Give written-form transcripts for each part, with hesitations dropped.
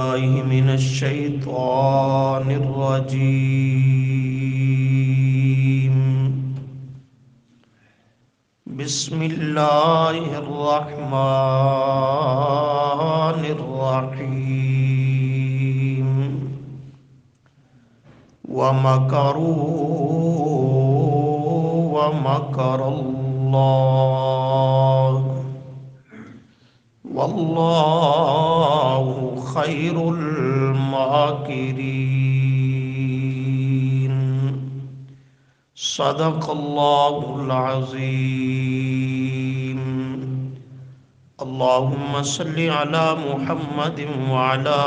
بالله من الشيطان الرجيم. بسم الله الرحمن الرحيم. ومكروا ومكر الله والله خير الماكرين. صدق الله العظيم. اللهم صل على محمد وعلى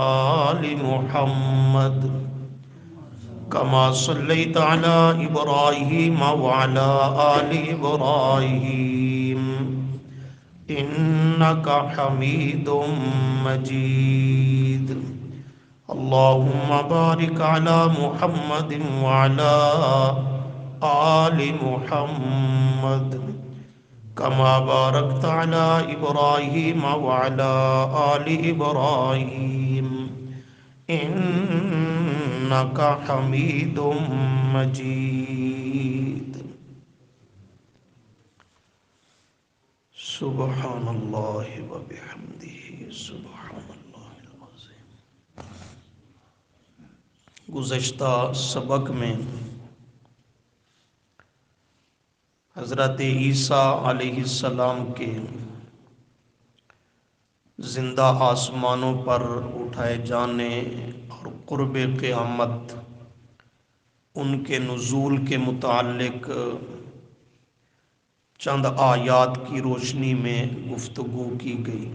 آل محمد كما صليت على إبراهيم وعلى آل إبراهيم إنك حميد مجيد. اللهم بارك على محمد وعلى آل محمد كما باركت على إبراهيم وعلى آل إبراهيم إنك حميد مجيد. سبحان اللہ وبحمدہ سبحان اللہ العظیم. گزشتہ سبق میں حضرت عیسیٰ علیہ السلام کے زندہ آسمانوں پر اٹھائے جانے اور قرب قیامت ان کے نزول کے متعلق چند آیات کی روشنی میں گفتگو کی گئی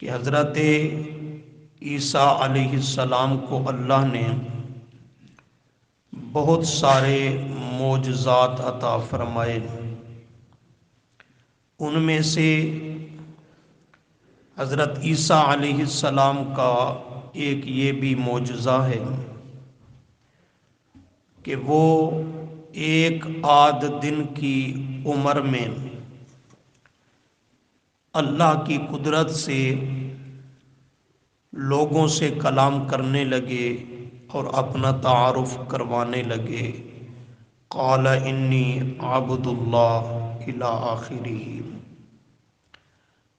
کہ حضرت عیسیٰ علیہ السلام کو اللہ نے بہت سارے معجزات عطا فرمائے. ان میں سے حضرت عیسیٰ علیہ السلام کا ایک یہ بھی معجزہ ہے کہ وہ ایک آدھ دن کی عمر میں اللہ کی قدرت سے لوگوں سے کلام کرنے لگے اور اپنا تعارف کروانے لگے. قال انی عبد اللہ الی آخرہ.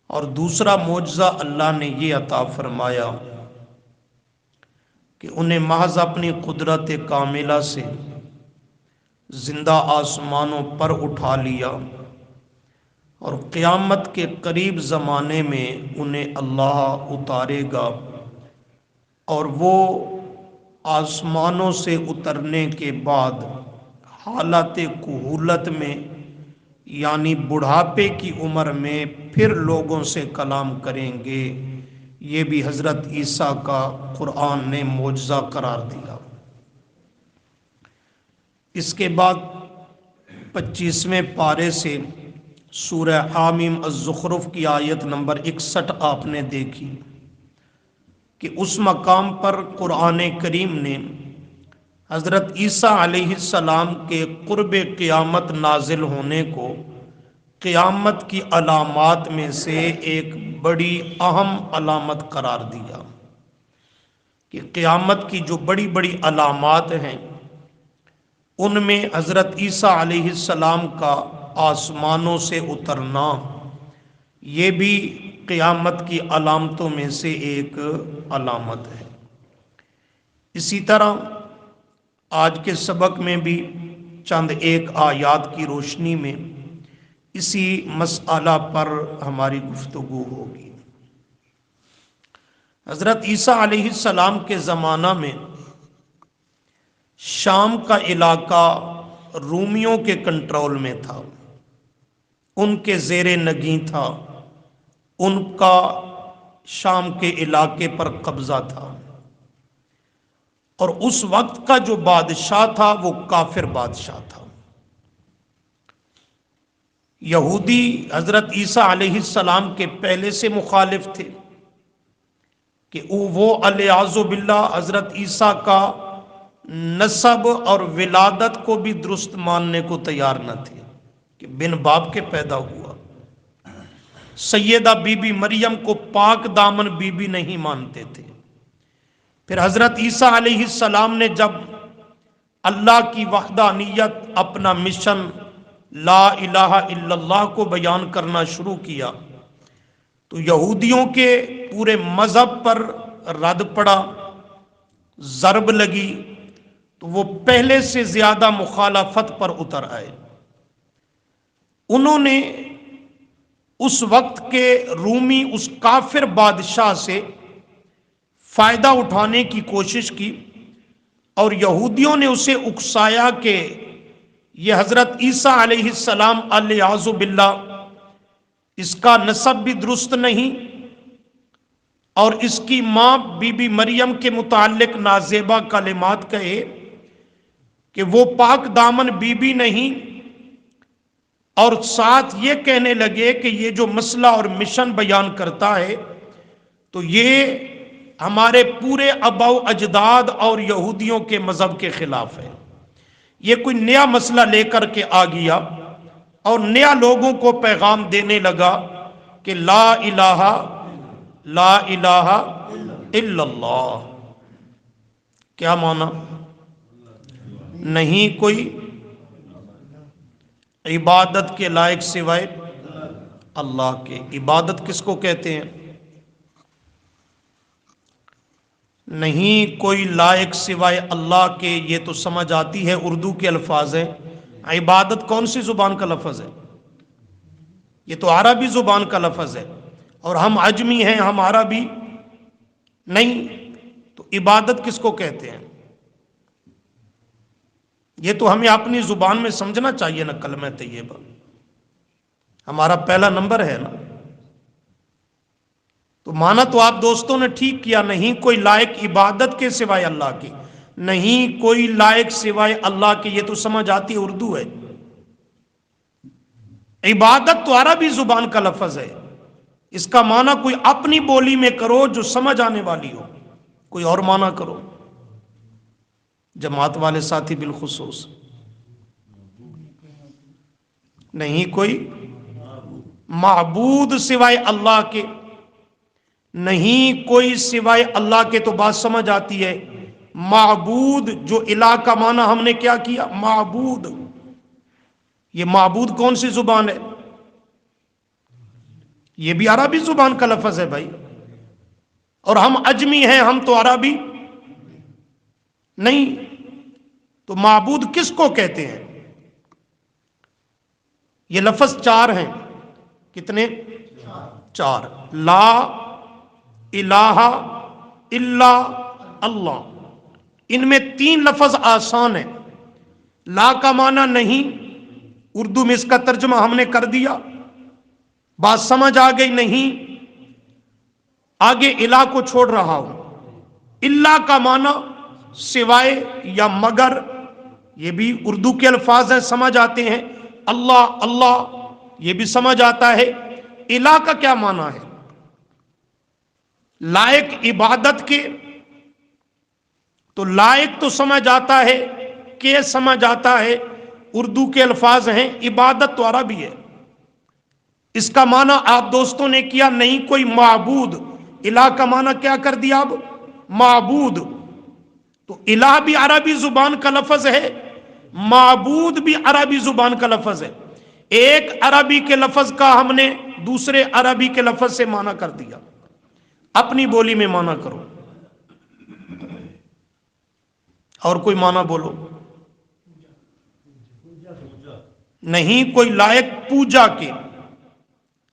اور دوسرا معجزہ اللہ نے یہ عطا فرمایا کہ انہیں محض اپنی قدرت کاملہ سے زندہ آسمانوں پر اٹھا لیا اور قیامت کے قریب زمانے میں انہیں اللہ اتارے گا اور وہ آسمانوں سے اترنے کے بعد حالت کہولت میں یعنی بڑھاپے کی عمر میں پھر لوگوں سے کلام کریں گے. یہ بھی حضرت عیسیٰ کا قرآن نے معجزہ قرار دیا. اس کے بعد 25ویں پارے سے سورہ حامیم الزخرف کی آیت نمبر 61 آپ نے دیکھی کہ اس مقام پر قرآن کریم نے حضرت عیسیٰ علیہ السلام کے قرب قیامت نازل ہونے کو قیامت کی علامات میں سے ایک بڑی اہم علامت قرار دیا کہ قیامت کی جو بڑی بڑی علامات ہیں ان میں حضرت عیسیٰ علیہ السلام کا آسمانوں سے اترنا یہ بھی قیامت کی علامتوں میں سے ایک علامت ہے. اسی طرح آج کے سبق میں بھی چند ایک آیات کی روشنی میں اسی مسئلہ پر ہماری گفتگو ہوگی. حضرت عیسیٰ علیہ السلام کے زمانہ میں شام کا علاقہ رومیوں کے کنٹرول میں تھا، ان کے زیر نگیں تھا، ان کا شام کے علاقے پر قبضہ تھا. اور اس وقت کا جو بادشاہ تھا وہ کافر بادشاہ تھا. یہودی حضرت عیسیٰ علیہ السلام کے پہلے سے مخالف تھے کہ وہ علیاذ باللہ حضرت عیسیٰ کا نسب اور ولادت کو بھی درست ماننے کو تیار نہ تھے کہ بن باپ کے پیدا ہوا. سیدہ بی بی مریم کو پاک دامن بی بی نہیں مانتے تھے۔ پھر حضرت عیسیٰ علیہ السلام نے جب اللہ کی وحدانیت، اپنا مشن لا الہ الا اللہ کو بیان کرنا شروع کیا تو یہودیوں کے پورے مذہب پر رد پڑا، ضرب لگی، تو وہ پہلے سے زیادہ مخالفت پر اتر آئے۔ انہوں نے اس وقت کے رومی اس کافر بادشاہ سے فائدہ اٹھانے کی کوشش کی اور یہودیوں نے اسے اکسایا کہ یہ حضرت عیسیٰ علیہ السلام الیاذ باللہ، اس کا نسب بھی درست نہیں اور اس کی ماں بی بی مریم کے متعلق نازیبہ کلمات کہے کہ وہ پاک دامن بی بی نہیں، اور ساتھ یہ کہنے لگے کہ یہ جو مسئلہ اور مشن بیان کرتا ہے تو یہ ہمارے پورے آباء و اجداد اور یہودیوں کے مذہب کے خلاف ہے۔ یہ کوئی نیا مسئلہ لے کر کے آ گیا اور نیا لوگوں کو پیغام دینے لگا کہ لا الہ الا اللہ۔ کیا مانا؟ نہیں کوئی عبادت کے لائق سوائے اللہ کے۔ عبادت کس کو کہتے ہیں؟ نہیں کوئی لائق سوائے اللہ کے، یہ تو سمجھ آتی ہے، اردو کے الفاظ ہیں۔ عبادت کون سی زبان کا لفظ ہے؟ یہ تو عربی زبان کا لفظ ہے، اور ہم عجمی ہیں، ہم عربی نہیں، تو عبادت کس کو کہتے ہیں؟ یہ تو ہمیں اپنی زبان میں سمجھنا چاہیے نا، کلمہ طیبہ ہمارا پہلا نمبر ہے نا۔ تو مانا تو آپ دوستوں نے ٹھیک کیا، نہیں کوئی لائق عبادت کے سوائے اللہ کی، نہیں کوئی لائق سوائے اللہ کے، یہ تو سمجھ آتی ہے، اردو ہے۔ عبادت تو عربی زبان کا لفظ ہے، اس کا معنی کوئی اپنی بولی میں کرو جو سمجھ آنے والی ہو، کوئی اور معنی کرو۔ جماعت والے ساتھی بالخصوص، نہیں کوئی معبود سوائے اللہ کے، نہیں کوئی سوائے اللہ کے، تو بات سمجھ آتی ہے۔ معبود، جو الہ کا معنی ہم نے کیا کیا؟ معبود۔ یہ معبود کون سی زبان ہے؟ یہ بھی عربی زبان کا لفظ ہے بھائی، اور ہم عجمی ہیں، ہم تو عربی نہیں، تو معبود کس کو کہتے ہیں؟ یہ لفظ چار ہیں، کتنے؟ چار۔ لا الہ الا اللہ، ان میں تین لفظ آسان ہیں۔ لا کا معنی نہیں، اردو میں اس کا ترجمہ ہم نے کر دیا، بات سمجھ آ گئی، نہیں، آگے الہ کو چھوڑ رہا ہوں۔ اللہ کا معنی سوائے یا مگر، یہ بھی اردو کے الفاظ ہیں، سمجھ آتے ہیں۔ اللہ اللہ، یہ بھی سمجھ آتا ہے۔ الہ کا کیا معنی ہے؟ لائق عبادت کے، تو لائق تو سمجھ آتا ہے، کہ سمجھ آتا ہے، اردو کے الفاظ ہیں، عبادت تو عربی ہے۔ اس کا معنی آپ دوستوں نے کیا، نہیں کوئی معبود، الہ کا معنی کیا کر دیا اب؟ معبود۔ تو الہ بھی عربی زبان کا لفظ ہے، معبود بھی عربی زبان کا لفظ ہے۔ ایک عربی کے لفظ کا ہم نے دوسرے عربی کے لفظ سے معنی کر دیا، اپنی بولی میں معنی کرو، اور کوئی معنی بولو۔ نہیں کوئی لائق پوجا کے،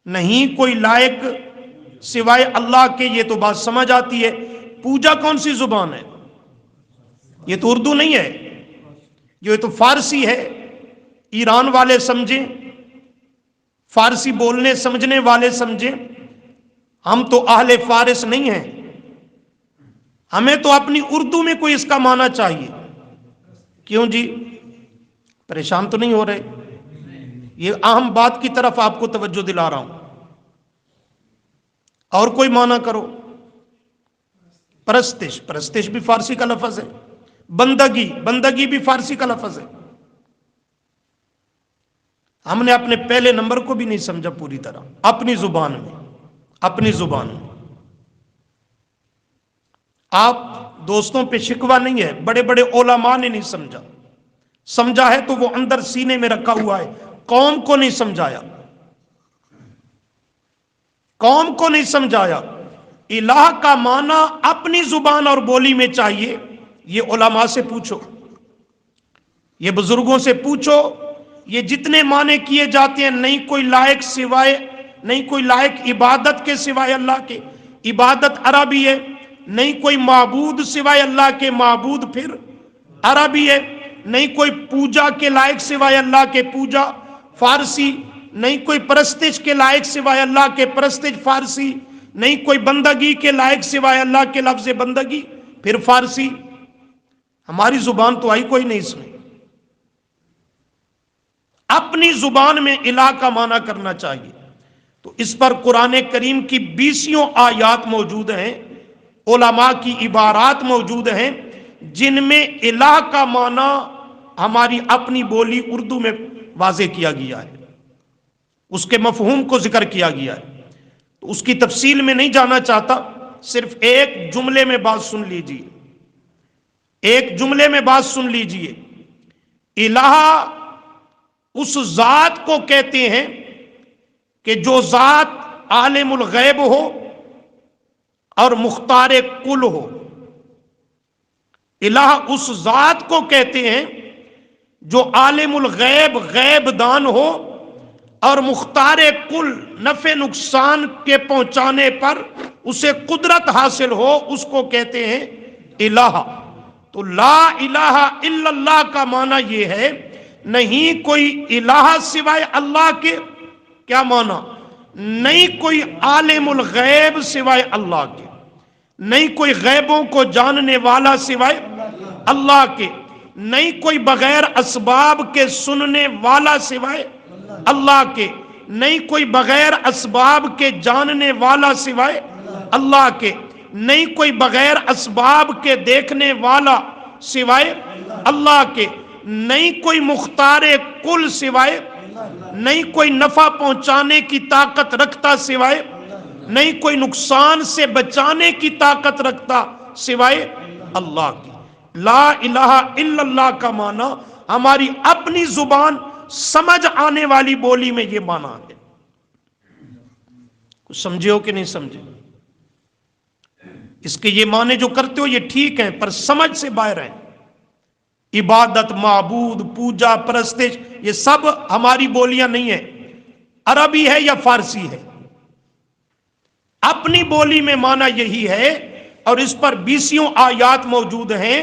نہیں کوئی لائق سوائے اللہ کے، یہ تو بات سمجھ آتی ہے۔ پوجا کون سی زبان ہے؟ یہ تو اردو نہیں ہے، یہ تو فارسی ہے۔ ایران والے سمجھیں، فارسی بولنے سمجھنے والے سمجھیں، ہم تو اہل فارس نہیں ہیں، ہمیں تو اپنی اردو میں کوئی اس کا معنی چاہیے۔ کیوں جی پریشان تو نہیں ہو رہے؟ یہ اہم بات کی طرف آپ کو توجہ دلا رہا ہوں۔ اور کوئی معنی کرو۔ پرستش، پرستش بھی فارسی کا لفظ ہے۔ بندگی، بندگی بھی فارسی کا لفظ ہے۔ ہم نے اپنے پہلے نمبر کو بھی نہیں سمجھا پوری طرح، اپنی زبان میں، اپنی زبان میں۔ آپ دوستوں پہ شکوہ نہیں ہے، بڑے بڑے علماء نے نہیں سمجھا، سمجھا ہے تو وہ اندر سینے میں رکھا ہوا ہے، قوم کو نہیں سمجھایا، قوم کو نہیں سمجھایا۔ الہ کا معنی اپنی زبان اور بولی میں چاہیے، یہ علماء سے پوچھو، یہ بزرگوں سے پوچھو، یہ جتنے معنی کیے جاتے ہیں، نہیں کوئی لائق سوائے، نہیں کوئی لائق عبادت کے سوائے اللہ کے، عبادت عربی ہے، نہیں کوئی معبود سوائے اللہ کے، معبود پھر عربی ہے، نہیں کوئی پوجا کے لائق سوائے اللہ کے، پوجا فارسی، نہیں کوئی پرستش کے لائق سوائے اللہ کے، پرستش فارسی، نہیں کوئی بندگی کے لائق سوائے اللہ کے، لفظ بندگی پھر فارسی۔ ہماری زبان تو آئی کوئی نہیں اس میں، اپنی زبان میں الہ کا معنی کرنا چاہیے۔ تو اس پر قرآن کریم کی 20 آیات موجود ہیں، علماء کی عبارات موجود ہیں، جن میں الہ کا معنی ہماری اپنی بولی اردو میں واضح کیا گیا ہے، اس کے مفہوم کو ذکر کیا گیا ہے۔ تو اس کی تفصیل میں نہیں جانا چاہتا، صرف ایک جملے میں بات سن لیجئے، ایک جملے میں بات سن لیجئے۔ الہ اس ذات کو کہتے ہیں کہ جو ذات عالم الغیب ہو اور مختار کل ہو۔ الہ اس ذات کو کہتے ہیں جو عالم الغیب، غیب دان ہو، اور مختار کل، نفع نقصان کے پہنچانے پر اسے قدرت حاصل ہو، اس کو کہتے ہیں الہ۔ تو لا الہ الا اللہ کا معنی یہ ہے، نہیں کوئی الہ سوائے اللہ کے، کیا معنی؟ نہیں کوئی عالم الغیب سوائے اللہ کے، نہیں کوئی غیبوں کو جاننے والا سوائے اللہ کے، نہیں کوئی بغیر اسباب کے سننے والا سوائے اللہ کے، نہیں کوئی بغیر اسباب کے جاننے والا سوائے اللہ کے، نہیں کوئی بغیر اسباب کے دیکھنے والا سوائے اللہ کے، نہیں کوئی مختار کل سوائے، نہیں کوئی نفع پہنچانے کی طاقت رکھتا سوائے، نہیں کوئی نقصان سے بچانے کی طاقت رکھتا سوائے اللہ کی۔ لا الہ الا اللہ کا معنی ہماری اپنی زبان سمجھ آنے والی بولی میں یہ معنی ہے۔ کچھ سمجھے ہو کہ نہیں سمجھے؟ اس کے یہ معنی جو کرتے ہو یہ ٹھیک ہیں، پر سمجھ سے باہر ہیں۔ عبادت، معبود، پوجا، پرستش، یہ سب ہماری بولیاں نہیں ہیں، عربی ہے یا فارسی ہے، اپنی بولی میں معنی یہی ہے۔ اور اس پر 20 آیات موجود ہیں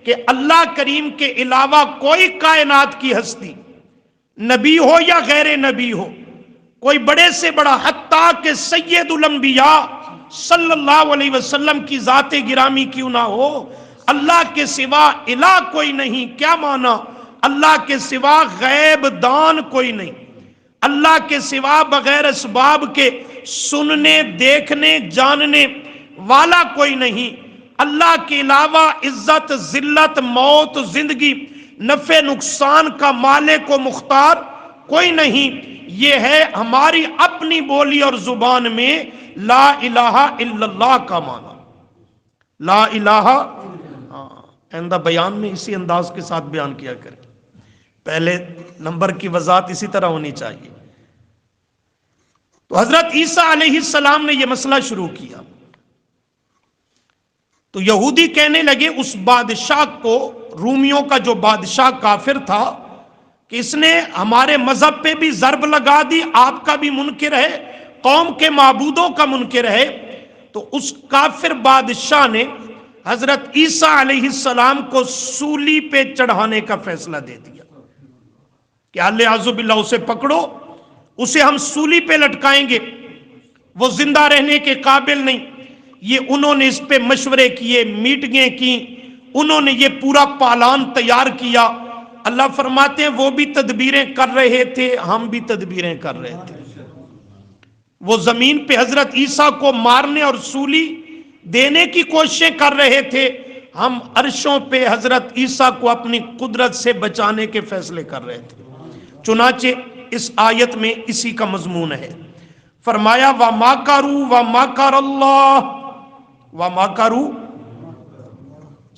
کہ اللہ کریم کے علاوہ کوئی کائنات کی ہستی، نبی ہو یا غیر نبی ہو، کوئی بڑے سے بڑا، حتیٰ کہ سید الانبیاء صلی اللہ علیہ وسلم کی ذات گرامی کیوں نہ ہو، اللہ کے سوا الہ کوئی نہیں۔ کیا معنی؟ اللہ کے سوا غیب دان کوئی نہیں، اللہ کے سوا بغیر اسباب کے سننے، دیکھنے، جاننے والا کوئی نہیں۔ اللہ کے علاوہ عزت، ذلت، موت، زندگی، نفع نقصان کا مالک و مختار کوئی نہیں۔ یہ ہے ہماری اپنی بولی اور زبان میں لا الہ الا اللہ کا معنی۔ لا الہ، آئندہ بیان میں اسی انداز کے ساتھ بیان کیا کریں، پہلے نمبر کی وضاحت اسی طرح ہونی چاہیے۔ تو حضرت عیسیٰ علیہ السلام نے یہ مسئلہ شروع کیا، تو یہودی کہنے لگے اس بادشاہ کو، رومیوں کا جو بادشاہ کافر تھا، کہ اس نے ہمارے مذہب پہ بھی ضرب لگا دی، آپ کا بھی منکر ہے، قوم کے معبودوں کا منکر ہے۔ تو اس کافر بادشاہ نے حضرت عیسیٰ علیہ السلام کو سولی پہ چڑھانے کا فیصلہ دے دیا کہ اعوذ باللہ اسے پکڑو، اسے ہم سولی پہ لٹکائیں گے، وہ زندہ رہنے کے قابل نہیں۔ یہ انہوں نے اس پہ مشورے کیے، میٹنگیں کی، انہوں نے یہ پورا پالان تیار کیا۔ اللہ فرماتے ہیں وہ بھی تدبیریں کر رہے تھے، ہم بھی تدبیریں کر رہے تھے۔ وہ زمین پہ حضرت عیسیٰ کو مارنے اور سولی دینے کی کوششیں کر رہے تھے، ہم عرشوں پہ حضرت عیسیٰ کو اپنی قدرت سے بچانے کے فیصلے کر رہے تھے۔ چنانچہ اس آیت میں اسی کا مضمون ہے۔ فرمایا وَمَا كَرُوا وَمَا كَرَ اللَّهُ وَمَا كَرُوا،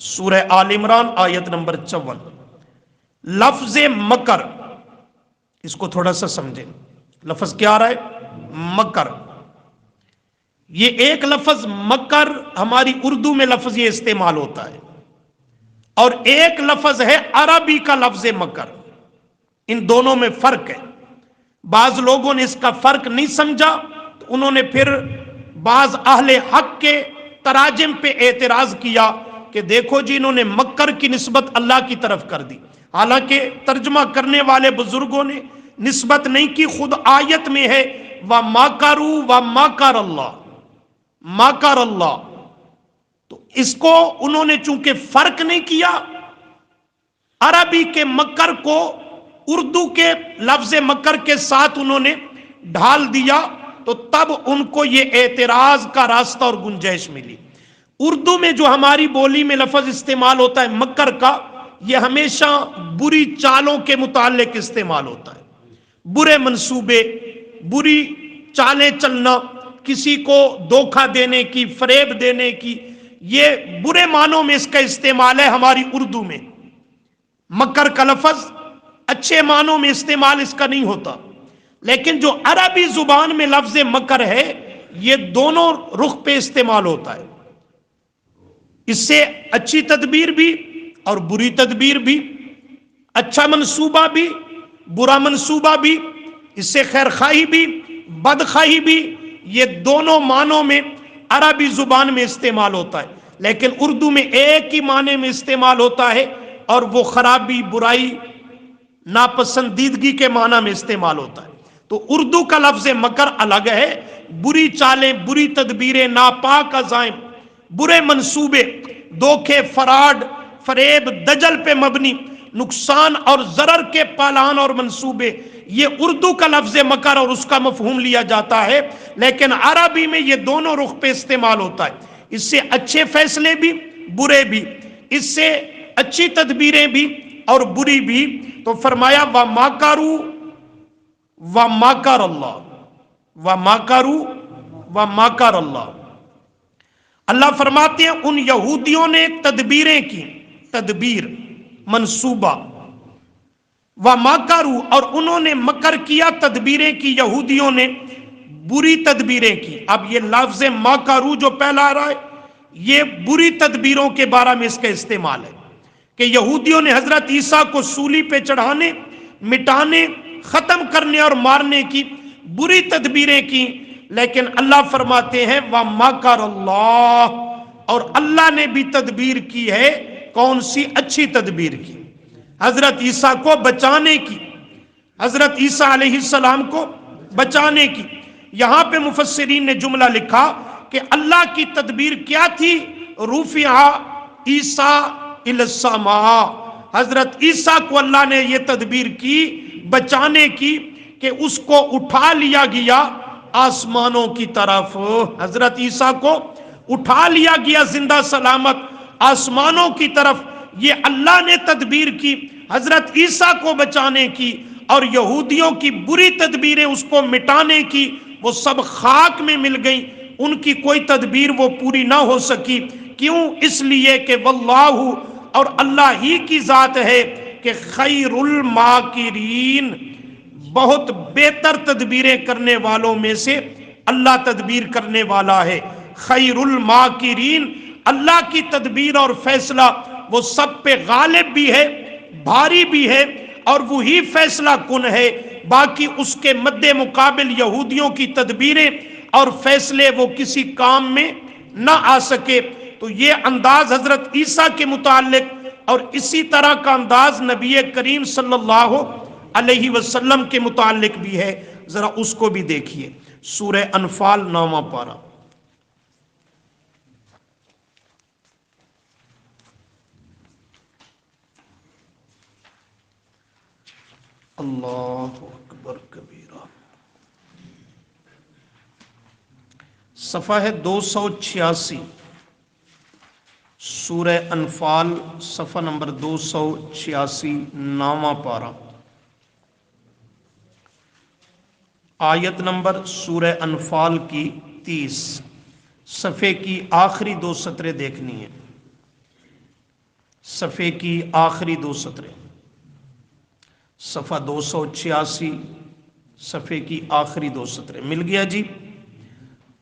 سورہ آل عمران آیت نمبر 54۔ لفظ مکر، اس کو تھوڑا سا سمجھیں، لفظ کیا آ رہا ہے؟ مکر۔ یہ ایک لفظ مکر ہماری اردو میں لفظ یہ استعمال ہوتا ہے، اور ایک لفظ ہے عربی کا لفظ مکر۔ ان دونوں میں فرق ہے۔ بعض لوگوں نے اس کا فرق نہیں سمجھا تو انہوں نے پھر بعض اہل حق کے تراجم پہ اعتراض کیا کہ دیکھو جی انہوں نے مکر کی نسبت اللہ کی طرف کر دی، حالانکہ ترجمہ کرنے والے بزرگوں نے نسبت نہیں کی، خود آیت میں ہے وَمَكَرُوا وَمَكَرَ اللَّهُ، مَكَرَ اللَّهُ۔ تو اس کو انہوں نے چونکہ فرق نہیں کیا، عربی کے مکر کو اردو کے لفظ مکر کے ساتھ انہوں نے ڈھال دیا، تو تب ان کو یہ اعتراض کا راستہ اور گنجائش ملی۔ اردو میں جو ہماری بولی میں لفظ استعمال ہوتا ہے مکر کا، یہ ہمیشہ بری چالوں کے متعلق استعمال ہوتا ہے، برے منصوبے، بری چالیں چلنا، کسی کو دھوکہ دینے کی، فریب دینے کی، یہ برے معنوں میں اس کا استعمال ہے ہماری اردو میں۔ مکر کا لفظ اچھے معنوں میں استعمال اس کا نہیں ہوتا، لیکن جو عربی زبان میں لفظ مکر ہے یہ دونوں رخ پہ استعمال ہوتا ہے۔ اس سے اچھی تدبیر بھی اور بری تدبیر بھی، اچھا منصوبہ بھی برا منصوبہ بھی، اس سے خیر خواہی بھی بدخواہی بھی، یہ دونوں معنوں میں عربی زبان میں استعمال ہوتا ہے، لیکن اردو میں ایک ہی معنی میں استعمال ہوتا ہے، اور وہ خرابی، برائی، ناپسندیدگی کے معنی میں استعمال ہوتا ہے۔ تو اردو کا لفظ مکر الگ ہے، بری چالیں، بری تدبیریں، ناپاک عزائم، برے منصوبے، دھوکے، فراڈ، فریب، دجل پہ مبنی نقصان اور ضرر کے پالان اور منصوبے، یہ اردو کا لفظ مکر اور اس کا مفہوم لیا جاتا ہے، لیکن عربی میں یہ دونوں رخ پہ استعمال ہوتا ہے۔ اس سے اچھے فیصلے بھی، برے بھی، اس سے اچھی تدبیریں بھی اور بری بھی۔ تو فرمایا وَمَكَرُوا وَمَكَرَ اللَّهُ، وَمَكَرُوا وَمَكَرَ اللَّهُ۔ اللہ فرماتے ہیں ان یہودیوں نے تدبیریں کی، تدبیر، منصوبہ، وَمَكَرُوا، اور انہوں نے مکر کیا، تدبیریں کی، یہودیوں نے بری تدبیریں کی۔ اب یہ لفظ مَكَرُوا جو پہلا آ رہا ہے یہ بری تدبیروں کے بارے میں اس کا استعمال ہے، کہ یہودیوں نے حضرت عیسیٰ کو سولی پہ چڑھانے، مٹانے، ختم کرنے اور مارنے کی بری تدبیریں کی، لیکن اللہ فرماتے ہیں وَمَكَرَ اللَّهُ، اور اللہ نے بھی تدبیر کی ہے۔ کون سی؟ اچھی تدبیر کی، حضرت عیسیٰ کو بچانے کی، حضرت عیسیٰ علیہ السلام کو بچانے کی۔ یہاں پہ مفسرین نے جملہ لکھا کہ اللہ کی تدبیر کیا تھی؟ رُفِعَ عیسیٰ الی السماء، حضرت عیسیٰ کو اللہ نے یہ تدبیر کی بچانے کی کہ اس کو اٹھا لیا گیا آسمانوں کی طرف۔ حضرت عیسیٰ کو اٹھا لیا گیا زندہ سلامت آسمانوں کی طرف، یہ اللہ نے تدبیر کی حضرت عیسیٰ کو بچانے کی، اور یہودیوں کی بری تدبیریں اس کو مٹانے کی وہ سب خاک میں مل گئیں، ان کی کوئی تدبیر وہ پوری نہ ہو سکی۔ کیوں؟ اس لیے کہ واللہ، اور اللہ ہی کی ذات ہے کہ خیر الماکرین، بہت بہتر تدبیریں کرنے والوں میں سے اللہ تدبیر کرنے والا ہے۔ خیر الماکرین، اللہ کی تدبیر اور فیصلہ وہ سب پہ غالب بھی ہے، بھاری بھی ہے، اور وہی فیصلہ کن ہے۔ باقی اس کے مد مقابل یہودیوں کی تدبیریں اور فیصلے وہ کسی کام میں نہ آ سکے۔ تو یہ انداز حضرت عیسیٰ کے متعلق، اور اسی طرح کا انداز نبی کریم صلی اللہ علیہ وسلم کے متعلق بھی ہے۔ ذرا اس کو بھی دیکھیے، سورہ انفال 9واں پارہ۔ اللہ اکبر کبیرہ، صفحہ ہے 286، سورہ انفال صفحہ نمبر 286، 9واں پارہ۔ آیت نمبر سورہ انفال کی 30، صفحے کی آخری 2 سطریں دیکھنی ہیں، صفحے کی آخری 2 سطریں، صفحہ 286، صفحے کی آخری 2 سطریں مل گیا جی؟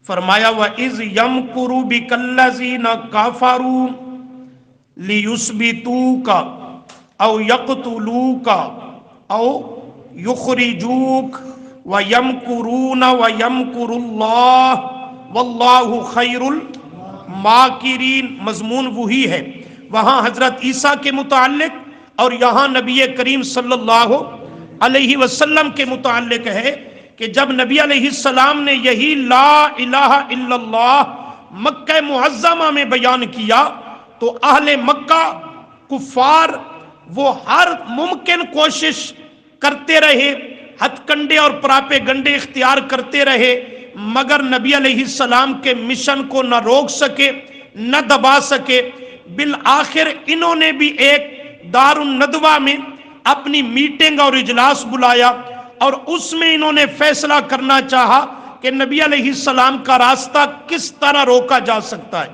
فرمایا وَإِذْ يَمْكُرُ بِكَ الَّذِينَ كَفَرُوا لِيُثْبِتُوكَ أَوْ يَقْتُلُوكَ أَوْ يُخْرِجُوكَ وَيَمْكُرُونَ وَيَمْكُرُ اللَّهُ وَاللَّهُ خَيْرُ الْمَاكِرِينَ۔ مضمون وہی ہے، وہاں حضرت عیسیٰ کے متعلق اور یہاں نبی کریم صلی اللہ علیہ وسلم کے متعلق ہے کہ جب نبی علیہ السلام نے یہی لا الہ الا اللہ مکہ معظمہ میں بیان کیا تو اہل مکہ کفار وہ ہر ممکن کوشش کرتے رہے، ہتھ کنڈے اور پراپے گنڈے اختیار کرتے رہے، مگر نبی علیہ السلام کے مشن کو نہ روک سکے نہ دبا سکے۔ بالآخر انہوں نے بھی ایک دار الندوہ میں اپنی میٹنگ اور اجلاس بلایا اور اس میں انہوں نے فیصلہ کرنا چاہا کہ نبی علیہ السلام کا راستہ کس طرح روکا جا سکتا ہے،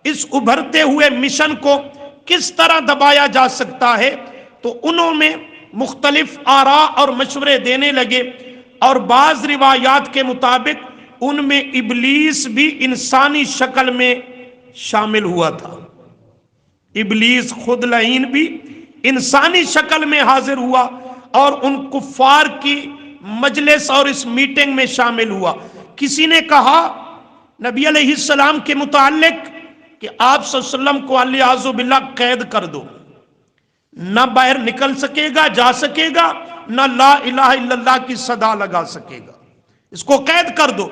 اس ابھرتے ہوئے مشن کو کس طرح دبایا جا سکتا ہے۔ تو انہوں نے مختلف آراء اور مشورے دینے لگے، اور بعض روایات کے مطابق ان میں ابلیس بھی انسانی شکل میں شامل ہوا تھا۔ ابلیس خود لعین بھی انسانی شکل میں حاضر ہوا اور ان کفار کی مجلس اور اس میٹنگ میں شامل ہوا۔ کسی نے کہا نبی علیہ السلام کے متعلق کہ آپ صلی اللہ علیہ وسلم کو والعیاذ باللہ قید کر دو، نہ باہر نکل سکے گا، جا سکے گا، نہ لا الہ الا اللہ کی صدا لگا سکے گا، اس کو قید کر دو۔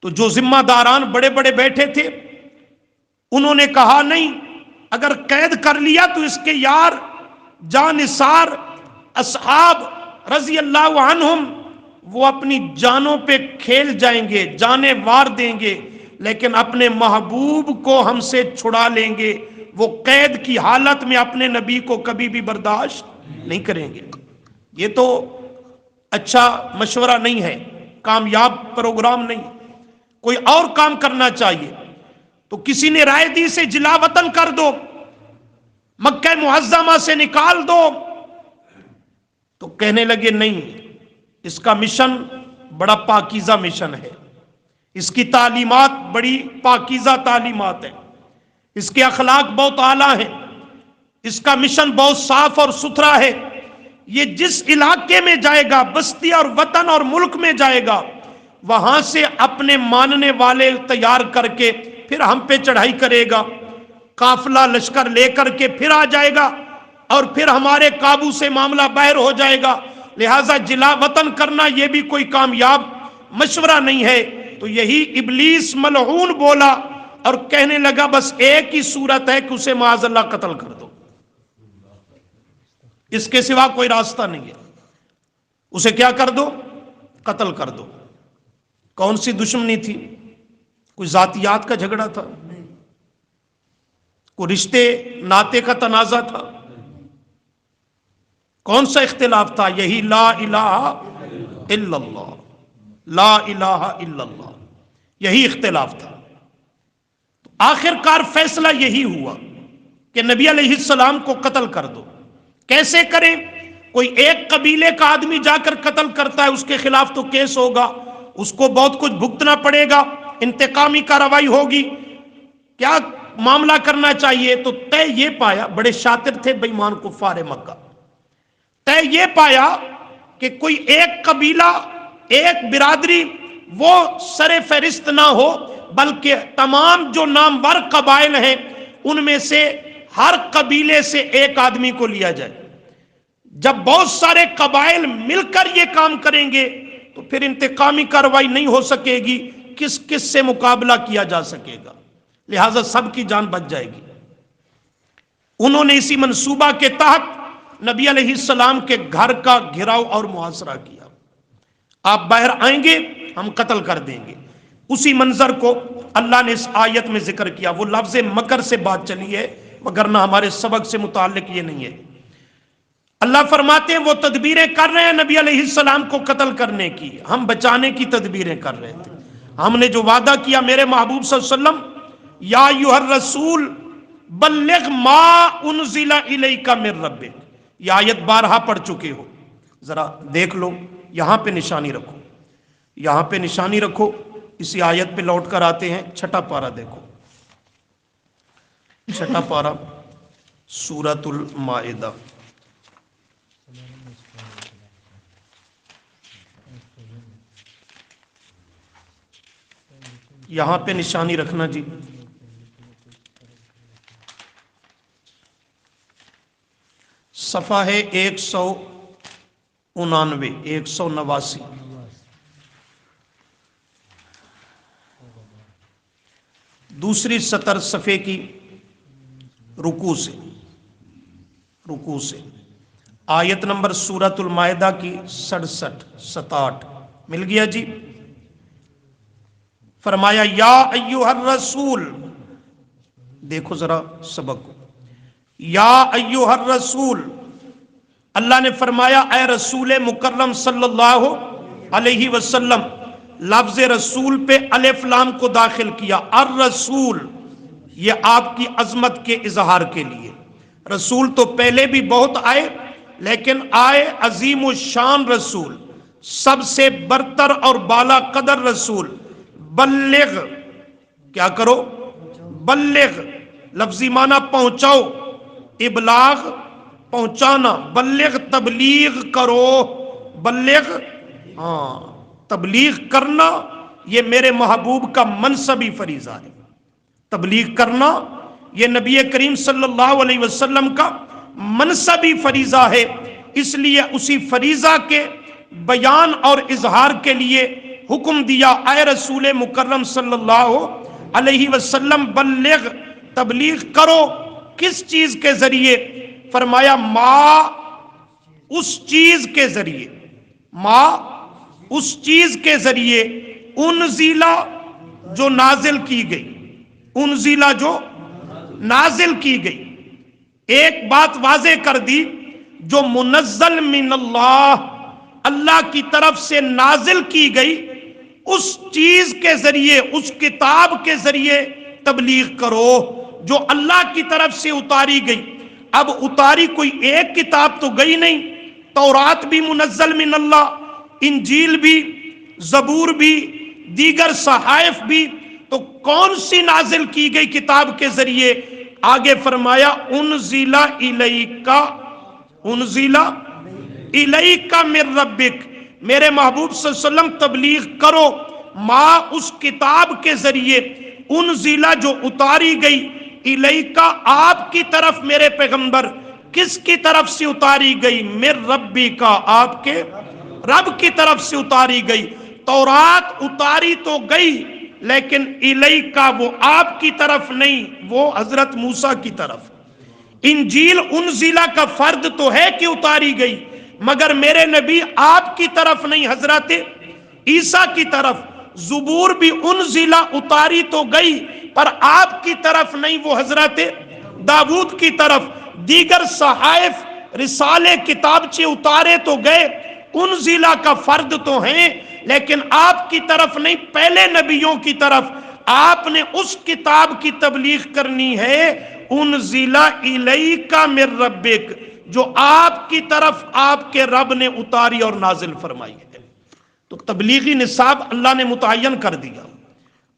تو جو ذمہ داران بڑے بڑے بیٹھے تھے انہوں نے کہا نہیں، اگر قید کر لیا تو اس کے یار جانثار اصحاب رضی اللہ عنہم وہ اپنی جانوں پہ کھیل جائیں گے، جانیں وار دیں گے، لیکن اپنے محبوب کو ہم سے چھڑا لیں گے، وہ قید کی حالت میں اپنے نبی کو کبھی بھی برداشت نہیں کریں گے۔ یہ تو اچھا مشورہ نہیں ہے، کامیاب پروگرام نہیں، کوئی اور کام کرنا چاہیے۔ تو کسی نے رائے دی سے جلا وطن کر دو، مکہ معظمہ سے نکال دو، تو کہنے لگے نہیں، اس کا مشن بڑا پاکیزہ مشن ہے، اس کی تعلیمات بڑی پاکیزہ تعلیمات ہیں، اس کے اخلاق بہت اعلیٰ ہیں، اس کا مشن بہت صاف اور ستھرا ہے، یہ جس علاقے میں جائے گا، بستی اور وطن اور ملک میں جائے گا، وہاں سے اپنے ماننے والے تیار کر کے پھر ہم پہ چڑھائی کرے گا، قافلہ لشکر لے کر کے پھر آ جائے گا اور پھر ہمارے قابو سے معاملہ باہر ہو جائے گا۔ لہٰذا جلا وطن کرنا یہ بھی کوئی کامیاب مشورہ نہیں ہے۔ تو یہی ابلیس ملعون بولا اور کہنے لگا بس ایک ہی صورت ہے کہ اسے معاذ اللہ قتل کر دو، اس کے سوا کوئی راستہ نہیں ہے، اسے کیا کر دو؟ قتل کر دو۔ کون سی دشمنی تھی؟ کوئی ذاتیات کا جھگڑا تھا؟ کوئی رشتے ناطے کا تنازع تھا؟ کون سا اختلاف تھا؟ یہی لا الہ الا اللہ، لا الہ الا اللہ، یہی اختلاف تھا۔ تو آخر کار فیصلہ یہی ہوا کہ نبی علیہ السلام کو قتل کر دو۔ کیسے کریں؟ کوئی ایک قبیلے کا آدمی جا کر قتل کرتا ہے، اس کے خلاف تو کیس ہوگا، اس کو بہت کچھ بھگتنا پڑے گا، انتقامی کارروائی ہوگی، کیا معاملہ کرنا چاہیے؟ تو طے یہ پایا، بڑے شاطر تھے بے ایمان کفار مکہ، طے یہ پایا کہ کوئی ایک قبیلہ، ایک برادری وہ سر فہرست نہ ہو، بلکہ تمام جو نامور قبائل ہیں ان میں سے ہر قبیلے سے ایک آدمی کو لیا جائے۔ جب بہت سارے قبائل مل کر یہ کام کریں گے تو پھر انتقامی کارروائی نہیں ہو سکے گی، کس کس سے مقابلہ کیا جا سکے گا، لہذا سب کی جان بچ جائے گی۔ انہوں نے اسی منصوبہ کے تحت نبی علیہ السلام کے گھر کا گھراؤ اور محاصرہ کیا۔ آپ باہر آئیں گے ہم قتل کر دیں گے۔ اسی منظر کو اللہ نے اس آیت میں ذکر کیا۔ وہ لفظ مکر سے بات چلی ہے، مگر نہ ہمارے سبق سے متعلق یہ نہیں ہے۔ اللہ فرماتے ہیں وہ تدبیریں کر رہے ہیں نبی علیہ السلام کو قتل کرنے کی، ہم بچانے کی تدبیریں کر رہے تھے۔ ہم نے جو وعدہ کیا میرے محبوب صلی اللہ علیہ وسلم، یا ایھا الرسول بلغ ما انزل الیک من ربک، یہ آیت بارہا پڑھ چکے ہو، ذرا دیکھ لو، یہاں پہ نشانی رکھو، یہاں پہ نشانی رکھو، اسی آیت پہ لوٹ کر آتے ہیں۔ چھٹا پارہ دیکھو، چھٹا پارہ سورۃ المائدہ، یہاں پہ نشانی رکھنا جی۔ صفحہ ہے 189، 189، دوسری سطر صفحے کی رکوع سے، رکوع سے آیت نمبر سورۃ المائدہ کی 67 67 مل گیا جی۔ فرمایا یا ایھا الرسول، دیکھو ذرا سبق کو، یا ایھا الرسول، اللہ نے فرمایا اے رسول مکرم صلی اللہ علیہ وسلم، لفظ رسول پہ الف لام کو داخل کیا، الرسول، یہ آپ کی عظمت کے اظہار کے لیے۔ رسول تو پہلے بھی بہت آئے، لیکن آئے عظیم الشان رسول، سب سے برتر اور بالا قدر رسول۔ بلغ، کیا کرو؟ بلغ، لفظی معنی پہنچاؤ، ابلاغ پہنچانا، بلغ تبلیغ کرو، بلغ تبلیغ کرنا، یہ میرے محبوب کا منصبی فریضہ ہے۔ تبلیغ کرنا یہ نبی کریم صلی اللہ علیہ وسلم کا منصبی فریضہ ہے، اس لیے اسی فریضہ کے بیان اور اظہار کے لیے حکم دیا اے رسول مکرم صلی اللہ علیہ وسلم بلغ، تبلیغ کرو، کس چیز کے ذریعے؟ فرمایا ما، اس چیز کے ذریعے، ما اس چیز کے ذریعے، انزلہ جو نازل کی گئی، انزلہ جو نازل کی گئی۔ ایک بات واضح کر دی، جو منزل من اللہ، اللہ کی طرف سے نازل کی گئی، اس چیز کے ذریعے، اس کتاب کے ذریعے تبلیغ کرو جو اللہ کی طرف سے اتاری گئی۔ اب اتاری کوئی ایک کتاب تو گئی نہیں، تورات بھی منزل من اللہ، انجیل بھی، زبور بھی، دیگر صحائف بھی، تو کون سی نازل کی گئی کتاب کے ذریعے؟ آگے فرمایا انزل الیک، انزل الیک من ربک، میرے محبوب صلی اللہ علیہ وسلم تبلیغ کرو ما اس کتاب کے ذریعے، انزلہ جو اتاری گئی، الیک آپ کی طرف میرے پیغمبر، کس کی طرف سے اتاری گئی؟ من ربک، آپ کے رب کی طرف سے اتاری گئی۔ تورات اتاری تو گئی، لیکن الیک وہ آپ کی طرف نہیں، وہ حضرت موسیٰ کی طرف۔ انجیل انزلہ کا فرد تو ہے کہ اتاری گئی، مگر میرے نبی آپ کی طرف نہیں، حضرت عیسیٰ کی طرف۔ زبور بھی انزلہ اتاری تو گئی، پر آپ کی طرف نہیں، وہ حضرت داؤد کی طرف۔ دیگر صحائف، رسالے، کتابچے اتارے تو گئے، انزلہ کا فرد تو ہیں، لیکن آپ کی طرف نہیں، پہلے نبیوں کی طرف۔ آپ نے اس کتاب کی تبلیغ کرنی ہے، انزل الیک من ربک، جو آپ کی طرف آپ کے رب نے اتاری اور نازل فرمائی ہے۔ تو تبلیغی نصاب اللہ نے متعین کر دیا،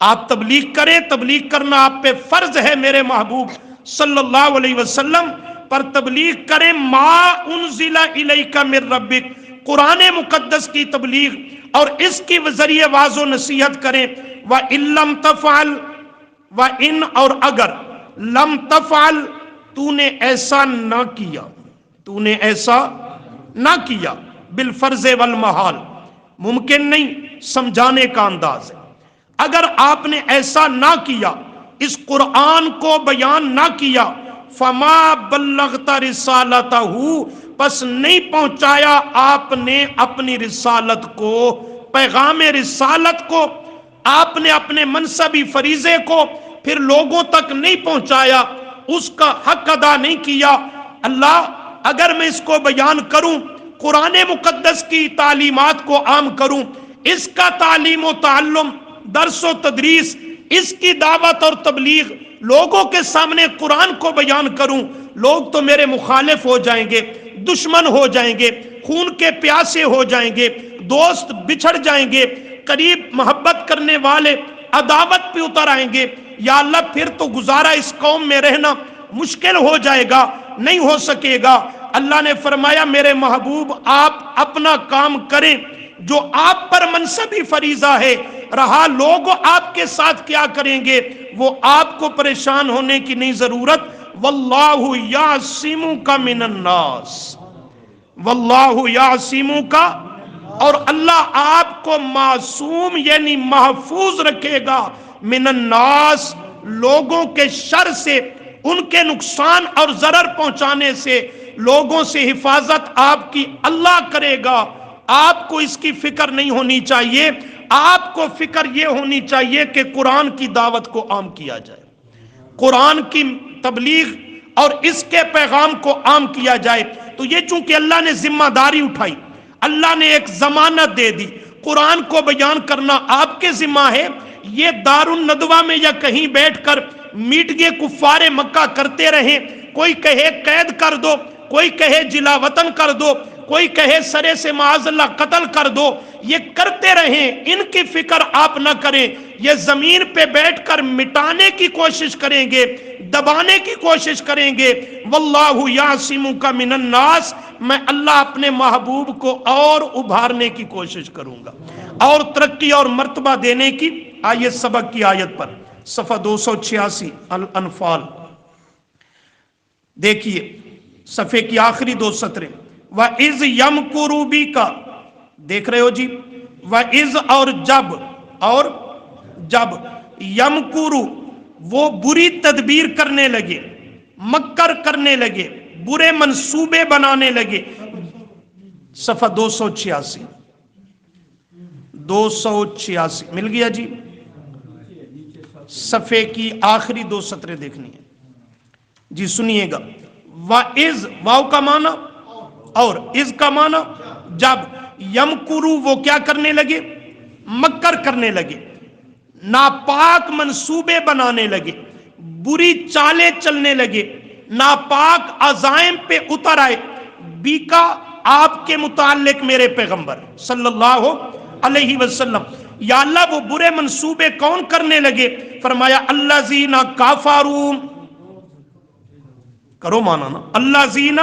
آپ تبلیغ کریں، تبلیغ کرنا آپ پہ فرض ہے، میرے محبوب صلی اللہ علیہ وسلم پر تبلیغ کریں ما انزل الیک من ربک، قرآن مقدس کی تبلیغ، اور اس کی ذریعے واضح و نصیحت کریں۔ وَإِن لَمْ تَفْعَلْ، وَإِن اور اگر، لَمْ تَفْعَلْ تو نے ایسا نہ کیا، تو نے ایسا نہ کیا، بالفرض والمحال، ممکن نہیں، سمجھانے کا انداز ہے۔ اگر آپ نے ایسا نہ کیا، اس قرآن کو بیان نہ کیا، فما بلغت رسالتہ، پس نہیں پہنچایا آپ نے اپنی رسالت کو، پیغام رسالت کو، آپ نے اپنے منصبی فریضے کو پھر لوگوں تک نہیں پہنچایا، اس کا حق ادا نہیں کیا۔ اللہ اگر میں اس کو بیان کروں، قرآن مقدس کی تعلیمات کو عام کروں، اس کا تعلیم و تعلم، درس و تدریس، اس کی دعوت اور تبلیغ، لوگوں کے سامنے قرآن کو بیان کروں، لوگ تو میرے مخالف ہو جائیں گے، دشمن ہو جائیں گے، خون کے پیاسے ہو جائیں گے، دوست بچھڑ جائیں گے، قریب محبت کرنے والے عداوت پہ اتر آئیں گے۔ یا اللہ پھر تو گزارا اس قوم میں رہنا مشکل ہو جائے گا، نہیں ہو سکے گا۔ اللہ نے فرمایا میرے محبوب آپ اپنا کام کریں، جو آپ پر منصبی فریضہ ہے، رہا لوگ آپ کے ساتھ کیا کریں گے وہ آپ کو پریشان ہونے کی نہیں ضرورت۔ واللہ یعصمک من الناس، واللہ یعصمک، اور اللہ آپ کو معصوم یعنی محفوظ رکھے گا، من الناس، لوگوں کے شر سے، ان کے نقصان اور ضرر پہنچانے سے، لوگوں سے حفاظت آپ کی اللہ کرے گا۔ آپ کو اس کی فکر نہیں ہونی چاہیے، آپ کو فکر یہ ہونی چاہیے کہ قرآن کی دعوت کو عام کیا جائے، قرآن کی تبلیغ اور اس کے پیغام کو عام کیا جائے۔ تو یہ چونکہ اللہ نے ذمہ داری اٹھائی، اللہ نے ایک ضمانت دے دی، قرآن کو بیان کرنا آپ کے ذمہ ہے۔ یہ دار الندوہ میں یا کہیں بیٹھ کر میٹنگیں کفار مکہ کرتے رہیں، کوئی کہے قید کر دو، کوئی کہے جلا وطن کر دو، کوئی کہے سرے سے معاذ اللہ قتل کر دو، یہ کرتے رہیں، ان کی فکر آپ نہ کریں۔ یہ زمین پہ بیٹھ کر مٹانے کی کوشش کریں گے، دبانے کی کوشش کریں گے۔ واللہ یعصمک من الناس، میں اللہ اپنے محبوب کو اور ابھارنے کی کوشش کروں گا، اور ترقی اور مرتبہ دینے کی۔ آئیے سبق کی آیت پر، صفحہ 286 الانفال، دیکھیے صفحے کی آخری دو سطریں۔ وَإِذْ يَمْكُرُ بِكَ، دیکھ رہے ہو جی، وَإِذْ اور جب یمکرو، وہ بری تدبیر کرنے لگے، مکر کرنے لگے، برے منصوبے بنانے لگے۔ صفحہ 286 مل گیا جی؟ صفحے کی آخری دو سطریں دیکھنی ہے جی، سنیے گا۔ وَإِذْ، واو کا معنی اور از کا معنی جب، یمکرو وہ کیا کرنے لگے، مکر کرنے لگے، ناپاک منصوبے بنانے لگے، بری چالیں چلنے لگے، ناپاک عزائم پہ اتر آئے۔ بیکا، آپ کے متعلق میرے پیغمبر صلی اللہ علیہ وسلم، یا اللہ وہ برے منصوبے کون کرنے لگے؟ فرمایا الذین کفروا، کرو مانا نا، الذین،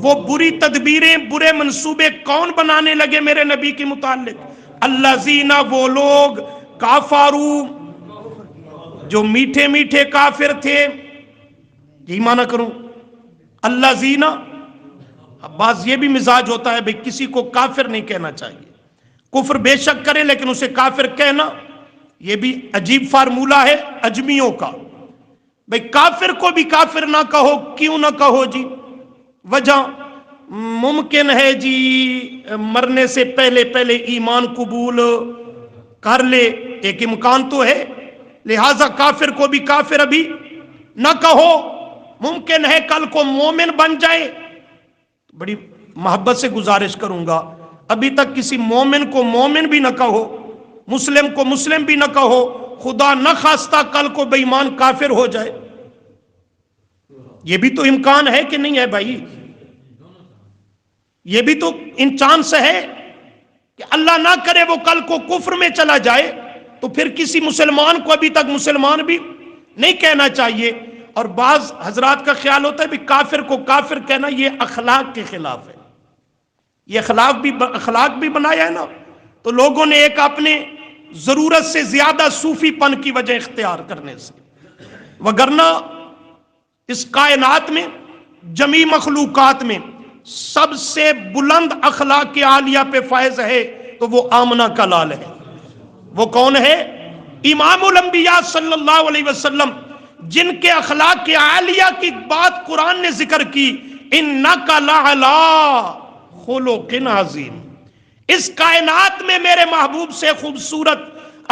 وہ بری تدبیریں، برے منصوبے کون بنانے لگے میرے نبی کے متعلق؟ الذین، وہ لوگ، کافروا، جو میٹھے میٹھے کافر تھے، یہی معنی کروں الذین۔ بعض یہ بھی مزاج ہوتا ہے بھئی کسی کو کافر نہیں کہنا چاہیے، کفر بے شک کرے لیکن اسے کافر کہنا، یہ بھی عجیب فارمولہ ہے اجمیوں کا۔ بھئی کافر کو بھی کافر نہ کہو، کیوں نہ کہو جی؟ وجہ ممکن ہے جی مرنے سے پہلے پہلے ایمان قبول کر لے، ایک امکان تو ہے، لہٰذا کافر کو بھی کافر ابھی نہ کہو، ممکن ہے کل کو مومن بن جائے۔ بڑی محبت سے گزارش کروں گا، ابھی تک کسی مومن کو مومن بھی نہ کہو، مسلم کو مسلم بھی نہ کہو، خدا نہ خواستہ کل کو بے ایمان کافر ہو جائے۔ یہ بھی تو امکان ہے کہ نہیں ہے بھائی؟ یہ بھی تو ان چانس ہے کہ اللہ نہ کرے وہ کل کو کفر میں چلا جائے، تو پھر کسی مسلمان کو ابھی تک مسلمان بھی نہیں کہنا چاہیے۔ اور بعض حضرات کا خیال ہوتا ہے بھی کافر کو کافر کہنا یہ اخلاق کے خلاف ہے، یہ اخلاق بھی بنایا ہے نا، تو لوگوں نے ایک اپنے ضرورت سے زیادہ صوفی پن کی وجہ اختیار کرنے سے، وگرنہ اس کائنات میں، جمی مخلوقات میں سب سے بلند اخلاق کے عالیہ پہ فائز ہے تو وہ آمنہ کا لال ہے۔ وہ کون ہے؟ امام الانبیاء صلی اللہ علیہ وسلم، جن کے اخلاق کے عالیہ کی بات قرآن نے ذکر کی، انک لعلی خلق عظیم۔ اس کائنات میں میرے محبوب سے خوبصورت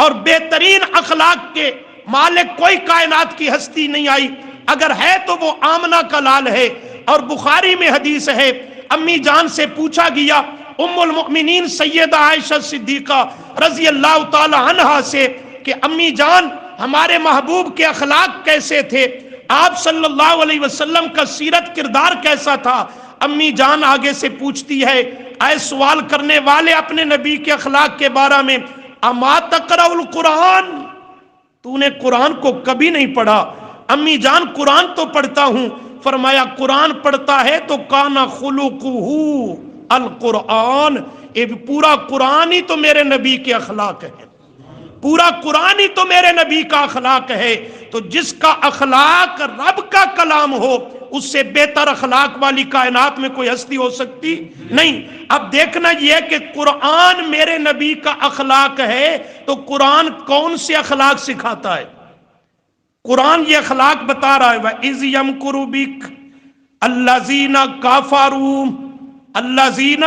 اور بہترین اخلاق کے مالک کوئی کائنات کی ہستی نہیں آئی، اگر ہے تو وہ آمنہ کا لال ہے۔ اور بخاری میں حدیث ہے، امی جان سے پوچھا گیا، ام المؤمنین سیدہ عائشہ صدیقہ رضی اللہ تعالی عنہا سے، کہ امی جان ہمارے محبوب کے اخلاق کیسے تھے، آپ صلی اللہ علیہ وسلم کا سیرت کردار کیسا تھا؟ امی جان آگے سے پوچھتی ہے، اے سوال کرنے والے اپنے نبی کے اخلاق کے بارے میں، اما تقرأ القرآن، تو نے قرآن کو کبھی نہیں پڑھا؟ امی جان قرآن تو پڑھتا ہوں۔ فرمایا قرآن پڑھتا ہے تو کانا خلقہ القرآن، پورا قرآن ہی تو میرے نبی کے اخلاق ہے، پورا قرآن ہی تو میرے نبی کا اخلاق ہے۔ تو جس کا اخلاق رب کا کلام ہو، اس سے بہتر اخلاق والی کائنات میں کوئی ہستی ہو سکتی نہیں۔ اب دیکھنا یہ ہے کہ قرآن میرے نبی کا اخلاق ہے، تو قرآن کون سے اخلاق سکھاتا ہے؟ قرآن یہ اخلاق بتا رہا ہے، وَإِذْ يَمْكُرُ بِكَ الَّذِينَ كَفَرُوا، الَّذِينَ،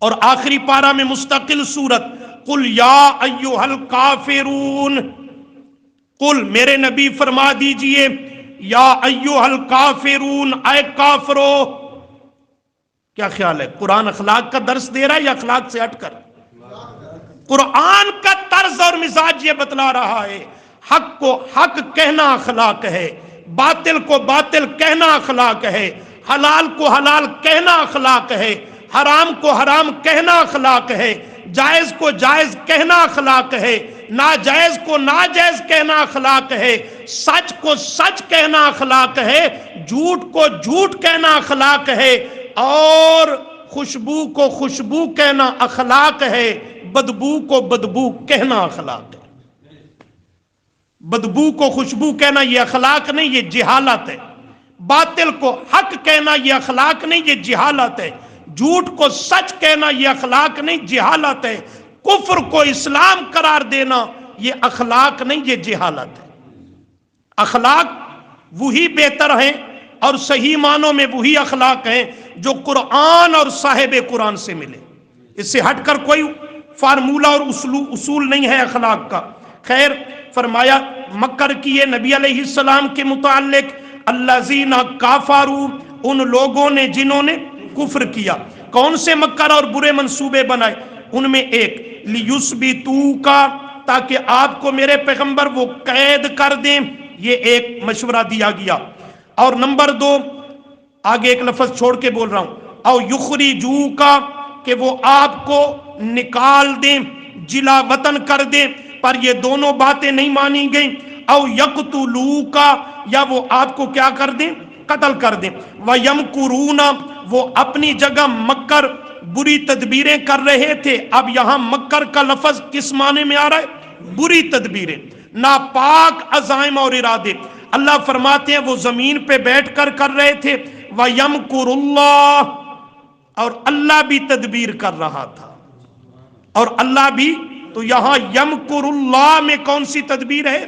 اور آخری پارہ میں مستقل سورت، قُلْ يَا أَيُّهَا الْكَافِرُونَ، قل میرے نبی فرما دیجئے، یا ایھا الکافرون، اے کافرو۔ کیا خیال ہے، قرآن اخلاق کا درس دے رہا ہے یا اخلاق سے ہٹ کر؟ قرآن کا طرز اور مزاج یہ بتلا رہا ہے، حق کو حق کہنا اخلاق ہے، باطل کو باطل کہنا اخلاق ہے، حلال کو حلال کہنا اخلاق ہے، حرام کو حرام کہنا اخلاق ہے، جائز کو جائز کہنا اخلاق ہے، ناجائز کو ناجائز کہنا اخلاق ہے، سچ کو سچ کہنا اخلاق ہے، جھوٹ کو جھوٹ کہنا اخلاق ہے، اور خوشبو کو خوشبو کہنا اخلاق ہے، بدبو کو بدبو کہنا اخلاق ہے۔ بدبو کو خوشبو کہنا یہ اخلاق نہیں، یہ جہالت ہے۔ باطل کو حق کہنا یہ اخلاق نہیں، یہ جہالت ہے۔ جھوٹ کو سچ کہنا یہ اخلاق نہیں، جہالت ہے۔ کفر کو اسلام قرار دینا یہ اخلاق نہیں، یہ جہالت ہے۔ اخلاق وہی بہتر ہیں اور صحیح معنوں میں وہی اخلاق ہیں جو قرآن اور صاحب قرآن سے ملے۔ اس سے ہٹ کر کوئی فارمولہ اور اصول نہیں ہے اخلاق کا۔ خیر، فرمایا مکر کیے نبی علیہ السلام کے متعلق، الذین کافروا، ان لوگوں نے جنہوں نے کفر کیا۔ کون سے مکر اور برے منصوبے بنائے؟ ان میں ایک، لیثبتوک، تاکہ آپ کو میرے پیغمبر وہ قید کر دیں، یہ ایک مشورہ دیا گیا۔ اور نمبر دو، آگے ایک لفظ چھوڑ کے بول رہا ہوں، او یخرجوک، کہ وہ آپ کو نکال دیں، جلا وطن کر دیں، پر یہ دونوں باتیں نہیں مانی گئیں۔ او یقتلوک، یا وہ آپ کو کیا کر دیں؟ قتل کر دیں۔ وَيَمْكُرُونَ، وہ اپنی جگہ مکر بری تدبیریں کر رہے تھے۔ اب یہاں مکر کا لفظ کس معنی میں آ رہا ہے؟ بری تدبیریں، ناپاک عزائم اور ارادے۔ اللہ فرماتے ہیں وہ زمین پہ بیٹھ کر کر رہے تھے۔ وَيَمْكُرُ اللَّهُ، اور اللہ بھی تدبیر کر رہا تھا، اور اللہ بھی، تو یہاں یمکر اللہ میں کون سی تدبیر ہے؟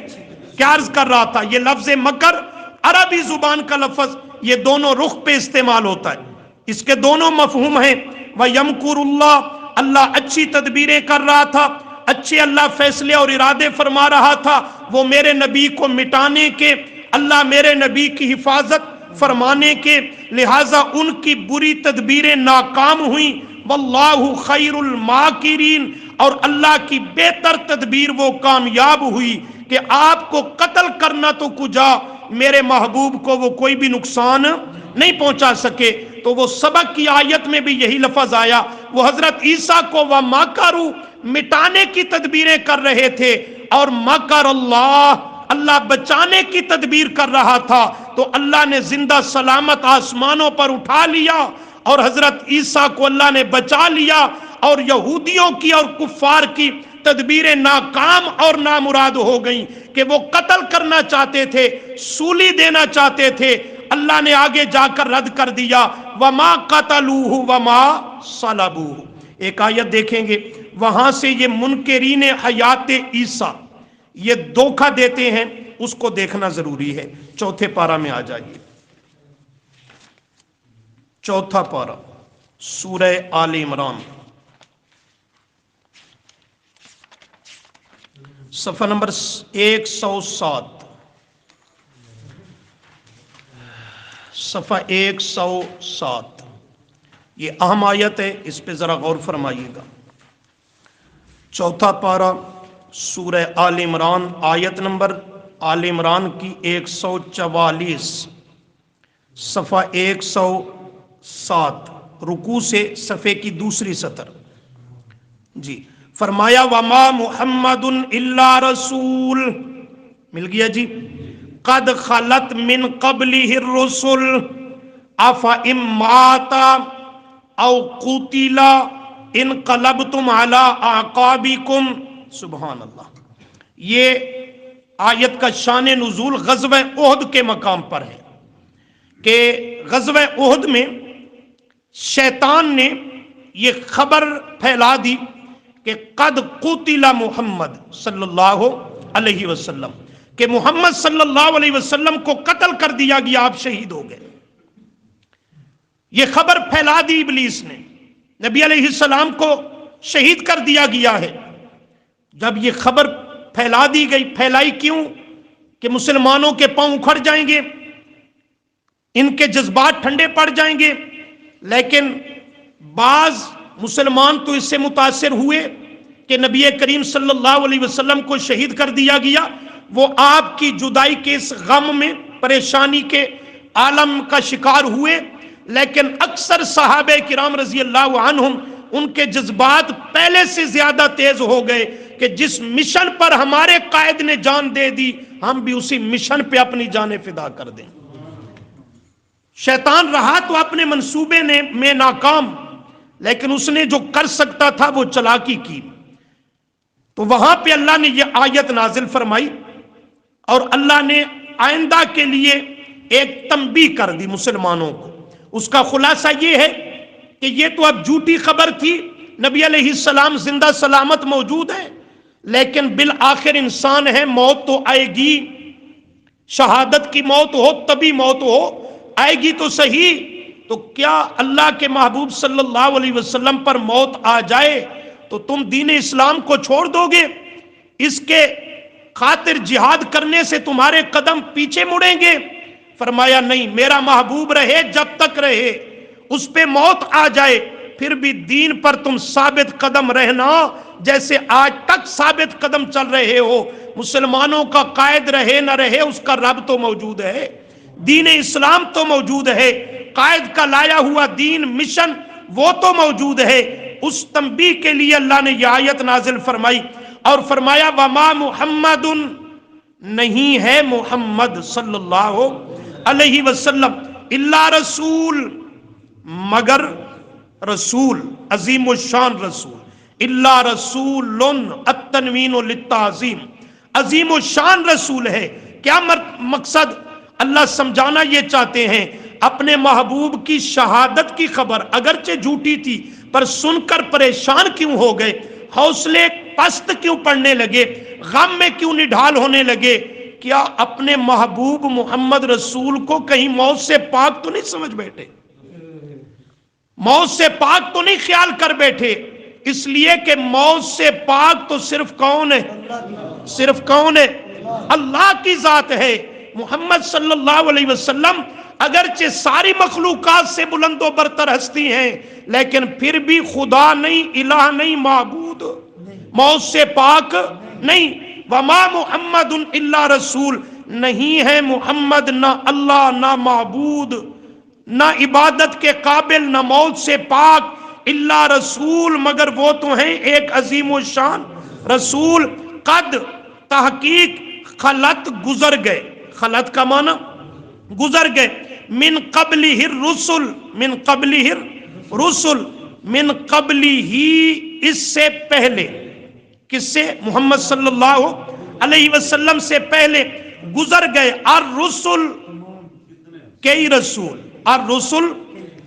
کیا عرض کر رہا تھا؟ یہ لفظ مکر عربی زبان کا لفظ، یہ دونوں رخ پہ استعمال ہوتا ہے، اس کے دونوں مفہوم ہیں۔ وَيَمْكُرُ اللَّهُ، اللہ اچھی تدبیریں کر رہا تھا، اچھے اللہ فیصلے اور ارادے فرما رہا تھا، وہ میرے نبی کو مٹانے کے، اللہ میرے نبی کی حفاظت فرمانے کے، لہٰذا ان کی بری تدبیریں ناکام ہوئیں۔ واللہ خیر الماکرین، اور اللہ کی بہتر تدبیر وہ کامیاب ہوئی کہ آپ کو قتل کرنا تو کجا، میرے محبوب کو وہ کوئی بھی نقصان نہیں پہنچا سکے۔ تو وہ سبق کی آیت میں بھی یہی لفظ آیا، وہ حضرت عیسیٰ کو وَمَكَرُوا، مٹانے کی تدبیریں کر رہے تھے، اور مکر اللہ، اللہ بچانے کی تدبیر کر رہا تھا، تو اللہ نے زندہ سلامت آسمانوں پر اٹھا لیا، اور حضرت عیسیٰ کو اللہ نے بچا لیا، اور یہودیوں کی اور کفار کی تدبیریں ناکام اور نامراد ہو گئیں کہ وہ قتل کرنا چاہتے تھے، سولی دینا چاہتے تھے، اللہ نے آگے جا کر رد کر دیا، وَمَا قَتَلُوهُ وَمَا صَلَبُوهُ۔ ایک آیت دیکھیں گے، وہاں سے یہ منکرین حیات عیسیٰ یہ دھوکہ دیتے ہیں، اس کو دیکھنا ضروری ہے۔ چوتھے پارہ میں آ جائیے، چوتھا پارہ سورہ آل عمران، صفحہ نمبر 107، صفحہ 107، یہ اہم آیت ہے، اس پہ ذرا غور فرمائیے گا۔ چوتھا پارہ سورہ آل عمران، آیت نمبر آل عمران کی 144، صفحہ 107، رکوع سے صفحے کی دوسری سطر۔ جی فرمایا وما محمد الا رسول، مل گیا جی، قد خلت من قبلہ الرسل افإن مات او قتل انقلبتم علی اعقابکم۔ سبحان اللہ۔ یہ آیت کا شان نزول غزوہ احد کے مقام پر ہے کہ غزوہ احد میں شیطان نے یہ خبر پھیلا دی کہ قد قتل محمد صلی اللہ علیہ وسلم، کہ محمد صلی اللہ علیہ وسلم کو قتل کر دیا گیا، آپ شہید ہو گئے۔ یہ خبر پھیلا دی ابلیس نے، نبی علیہ السلام کو شہید کر دیا گیا ہے۔ جب یہ خبر پھیلا دی گئی، پھیلائی کیوں؟ کہ مسلمانوں کے پاؤں اکھڑ جائیں گے، ان کے جذبات ٹھنڈے پڑ جائیں گے۔ لیکن بعض مسلمان تو اس سے متاثر ہوئے کہ نبی کریم صلی اللہ علیہ وسلم کو شہید کر دیا گیا، وہ آپ کی جدائی کے اس غم میں، پریشانی کے عالم کا شکار ہوئے۔ لیکن اکثر صحابہ کرام رضی اللہ عنہم، ان کے جذبات پہلے سے زیادہ تیز ہو گئے کہ جس مشن پر ہمارے قائد نے جان دے دی، ہم بھی اسی مشن پہ اپنی جانیں فدا کر دیں۔ شیطان رہا تو اپنے منصوبے میں ناکام، لیکن اس نے جو کر سکتا تھا وہ چلاکی کی۔ تو وہاں پہ اللہ نے یہ آیت نازل فرمائی، اور اللہ نے آئندہ کے لیے ایک تنبیہ کر دی مسلمانوں کو۔ اس کا خلاصہ یہ ہے کہ یہ تو اب جھوٹی خبر تھی، نبی علیہ السلام زندہ سلامت موجود ہے، لیکن بالآخر انسان ہے، موت تو آئے گی، شہادت کی موت ہو طبی موت ہو، آئے گی تو صحیح۔ تو کیا اللہ کے محبوب صلی اللہ علیہ وسلم پر موت آ جائے تو تم دین اسلام کو چھوڑ دو گے؟ اس کے خاطر جہاد کرنے سے تمہارے قدم پیچھے مڑیں گے؟ فرمایا نہیں، میرا محبوب رہے جب تک رہے، اس پہ موت آ جائے پھر بھی دین پر تم ثابت قدم رہنا، جیسے آج تک ثابت قدم چل رہے ہو۔ مسلمانوں کا قائد رہے نہ رہے، اس کا رب تو موجود ہے، دین اسلام تو موجود ہے، قائد کا لایا ہوا دین مشن وہ تو موجود ہے۔ اس تنبیہ کے لیے اللہ نے یہ آیت نازل فرمائی اور فرمایا وما محمد، نہیں ہے محمد صلی اللہ علیہ وسلم، الا رسول، مگر رسول، عظیم الشان رسول، الا رسول التنوین للتعظیم، عظیم الشان رسول ہے۔ کیا مقصد؟ اللہ سمجھانا یہ چاہتے ہیں، اپنے محبوب کی شہادت کی خبر اگرچہ جھوٹی تھی، پر سن کر پریشان کیوں ہو گئے، حوصلے پست کیوں پڑنے لگے، غم میں کیوں نڈھال ہونے لگے؟ کیا اپنے محبوب محمد رسول کو کہیں موت سے پاک تو نہیں سمجھ بیٹھے؟ موت سے پاک تو نہیں خیال کر بیٹھے؟ اس لیے کہ موت سے پاک تو صرف کون ہے؟ صرف کون ہے؟ اللہ کی ذات ہے۔ محمد صلی اللہ علیہ وسلم اگرچہ ساری مخلوقات سے بلند و برتر ہستی ہیں، لیکن پھر بھی خدا نہیں، الہ نہیں، معبود، موت سے پاک نہیں۔ وما محمد الا رسول، نہیں ہے محمد نہ اللہ نہ معبود نہ عبادت کے قابل نہ موت سے پاک، الا رسول، مگر وہ تو ہیں ایک عظیم الشان رسول، قد تحقیق خلت گزر گئے، خلت کا معنی گزر گئے، من قبلہ الرسل، من قبلہ الرسل، من قبلہ، اس سے پہلے، کس سے؟ محمد صلی اللہ علیہ وسلم سے پہلے گزر گئے، الرسل، کئی رسول، الرسل،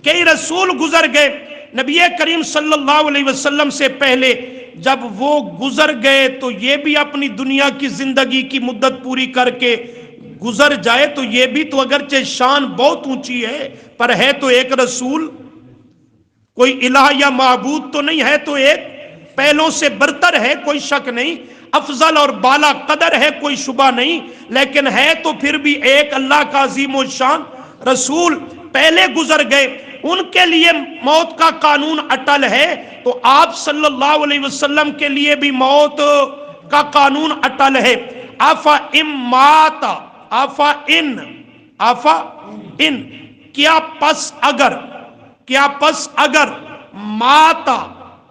کئی رسول گزر گئے۔ نبی کریم صلی اللہ علیہ وسلم سے پہلے جب وہ گزر گئے تو یہ بھی اپنی دنیا کی زندگی کی مدت پوری کر کے گزر جائے تو یہ بھی تو اگرچہ شان بہت اونچی ہے، پر ہے تو ایک رسول، کوئی الہ یا معبود تو نہیں، ہے تو ایک، پہلوں سے برتر ہے، کوئی شک نہیں، افضل اور بالا قدر ہے، کوئی شبہ نہیں، لیکن ہے تو پھر بھی ایک اللہ کا عظیم الشان رسول پہلے گزر گئے، ان کے لیے موت کا قانون اٹل ہے، تو آپ صلی اللہ علیہ وسلم کے لیے بھی موت کا قانون اٹل ہے۔ آفا ام ماتا، آفا ان کیا پس اگر ماتا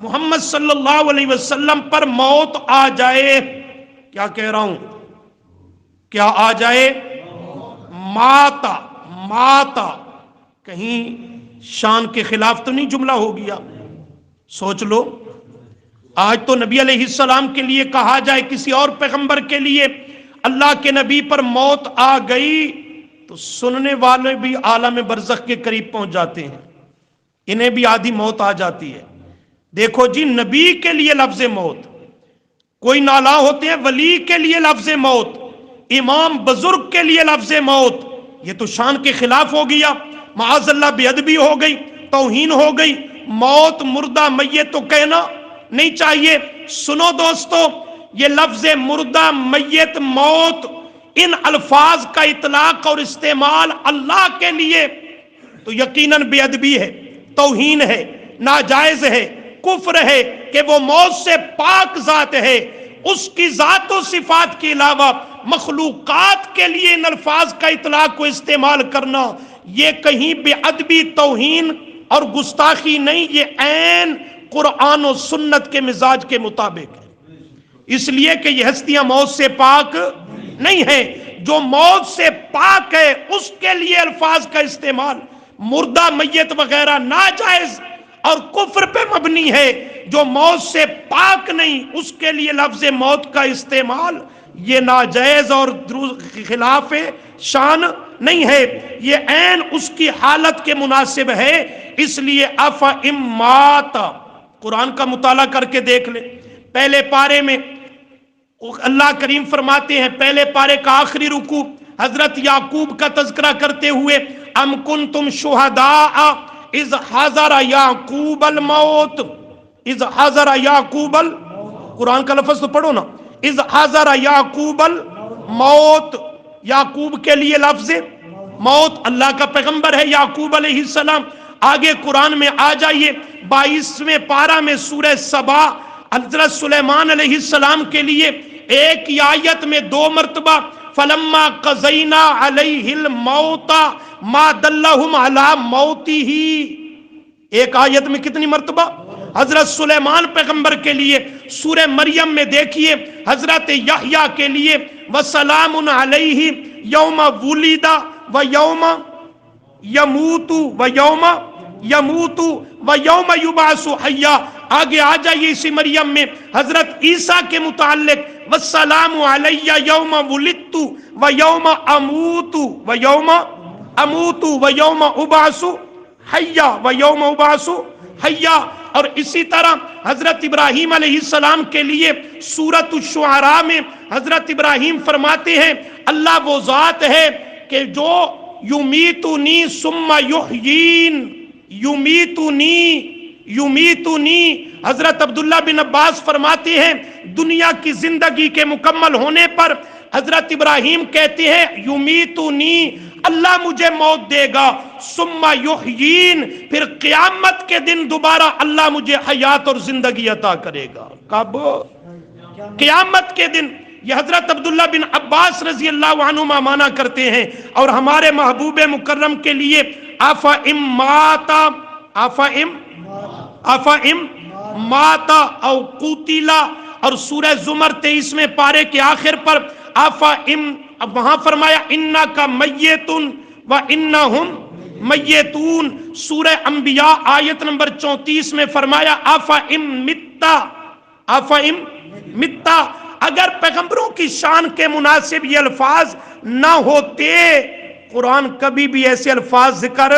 محمد صلی اللہ علیہ وسلم پر موت آ جائے، کیا کہہ رہا ہوں، کیا آ جائے، ماتا کہیں شان کے خلاف تو نہیں جملہ ہو گیا؟ سوچ لو، آج تو نبی علیہ السلام کے لیے کہا جائے، کسی اور پیغمبر کے لیے اللہ کے نبی پر موت آ گئی تو سننے والے بھی عالم برزخ کے قریب پہنچ جاتے ہیں، انہیں بھی آدھی موت آ جاتی ہے۔ دیکھو جی، نبی کے لیے لفظ موت، کوئی نالا ہوتے ہیں ولی کے لیے لفظ موت، امام بزرگ کے لیے لفظ موت، یہ تو شان کے خلاف ہو گیا، معاذ اللہ بے ادبی ہو گئی، توہین ہو گئی۔ موت، مردہ، میت تو کہنا نہیں چاہیے۔ سنو دوستو، یہ لفظ مردہ، میت، موت، ان الفاظ کا اطلاق اور استعمال اللہ کے لیے تو یقیناً بے ادبی ہے، توہین ہے، ناجائز ہے، کفر ہے کہ وہ موت سے پاک ذات ہے۔ اس کی ذات و صفات کے علاوہ مخلوقات کے لیے ان الفاظ کا اطلاق کو استعمال کرنا، یہ کہیں بے ادبی، توہین اور گستاخی نہیں، یہ عین قرآن و سنت کے مزاج کے مطابق ہے۔ اس لیے کہ یہ ہستیاں موت سے پاک نہیں ہیں۔ جو موت سے پاک ہے اس کے لیے الفاظ کا استعمال مردہ، میت وغیرہ ناجائز اور کفر پہ مبنی ہے۔ جو موت سے پاک نہیں اس کے لیے لفظ موت کا استعمال یہ ناجائز اور خلاف شان نہیں ہے، یہ عین اس کی حالت کے مناسب ہے۔ اس لیے افا امات، قرآن کا مطالعہ کر کے دیکھ لیں، پہلے پارے میں اللہ کریم فرماتے ہیں، پہلے پارے کا آخری رکوع حضرت یعقوب کا تذکرہ کرتے ہوئے، ام کنتم شہداء اذ حضر یعقوب الموت، اذ حضر یعقوب قرآن کا لفظ تو پڑھو نا، اذ حضر یعقوب الموت، یعقوب کے لیے لفظ موت، اللہ کا پیغمبر ہے یعقوب علیہ السلام۔ آگے قرآن میں آ جائیے، 22ویں پارہ میں سورہ سبا، حضرت سلیمان علیہ السلام کے لیے ایک ہی آیت میں 2 مرتبہ فلما قضینا علیہ الموت ما دلہم علی موتہ، ایک آیت میں کتنی مرتبہ؟ حضرت سلیمان پیغمبر کے لیے سورہ مریم میں دیکھیے، حضرت یحییٰ کے لیے وسلام علیہ یوم ولد و یوم یموت و یوم یبعث حیا۔ آگے آ جائیے اسی مریم میں حضرت عیسیٰ کے متعلق والسلام علی یوم ولدت و یوم اموت و یوم ابعث حیا۔ اور اسی طرح حضرت ابراہیم علیہ السلام کے لیے سورۃ الشعراء میں حضرت ابراہیم فرماتے ہیں، اللہ وہ ذات ہے کہ جو یمیتنی ثم یحیین، یمیتنی۔ حضرت عبداللہ بن عباس فرماتے ہیں، دنیا کی زندگی کے مکمل ہونے پر حضرت ابراہیم کہتے ہیں یمیتنی، اللہ مجھے موت دے گا، ثم یحیین، پھر قیامت کے دن دوبارہ اللہ مجھے حیات اور زندگی عطا کرے گا۔ کب؟ قیامت کے دن۔ یہ حضرت عبداللہ بن عباس رضی اللہ عنہما مانا کرتے ہیں۔ اور ہمارے محبوب مکرم کے لیے آفا ام ماتا او قوتیلا، اور سورہ زمر 23ویں پارے کے آخر پر آفا ام، وہاں فرمایا انکا میتن و انہم میتون۔ سورہ انبیاء آیت نمبر 34 میں فرمایا آفا ام متا۔ اگر پیغمبروں کی شان کے مناسب یہ الفاظ نہ ہوتے، قرآن کبھی بھی ایسے الفاظ ذکر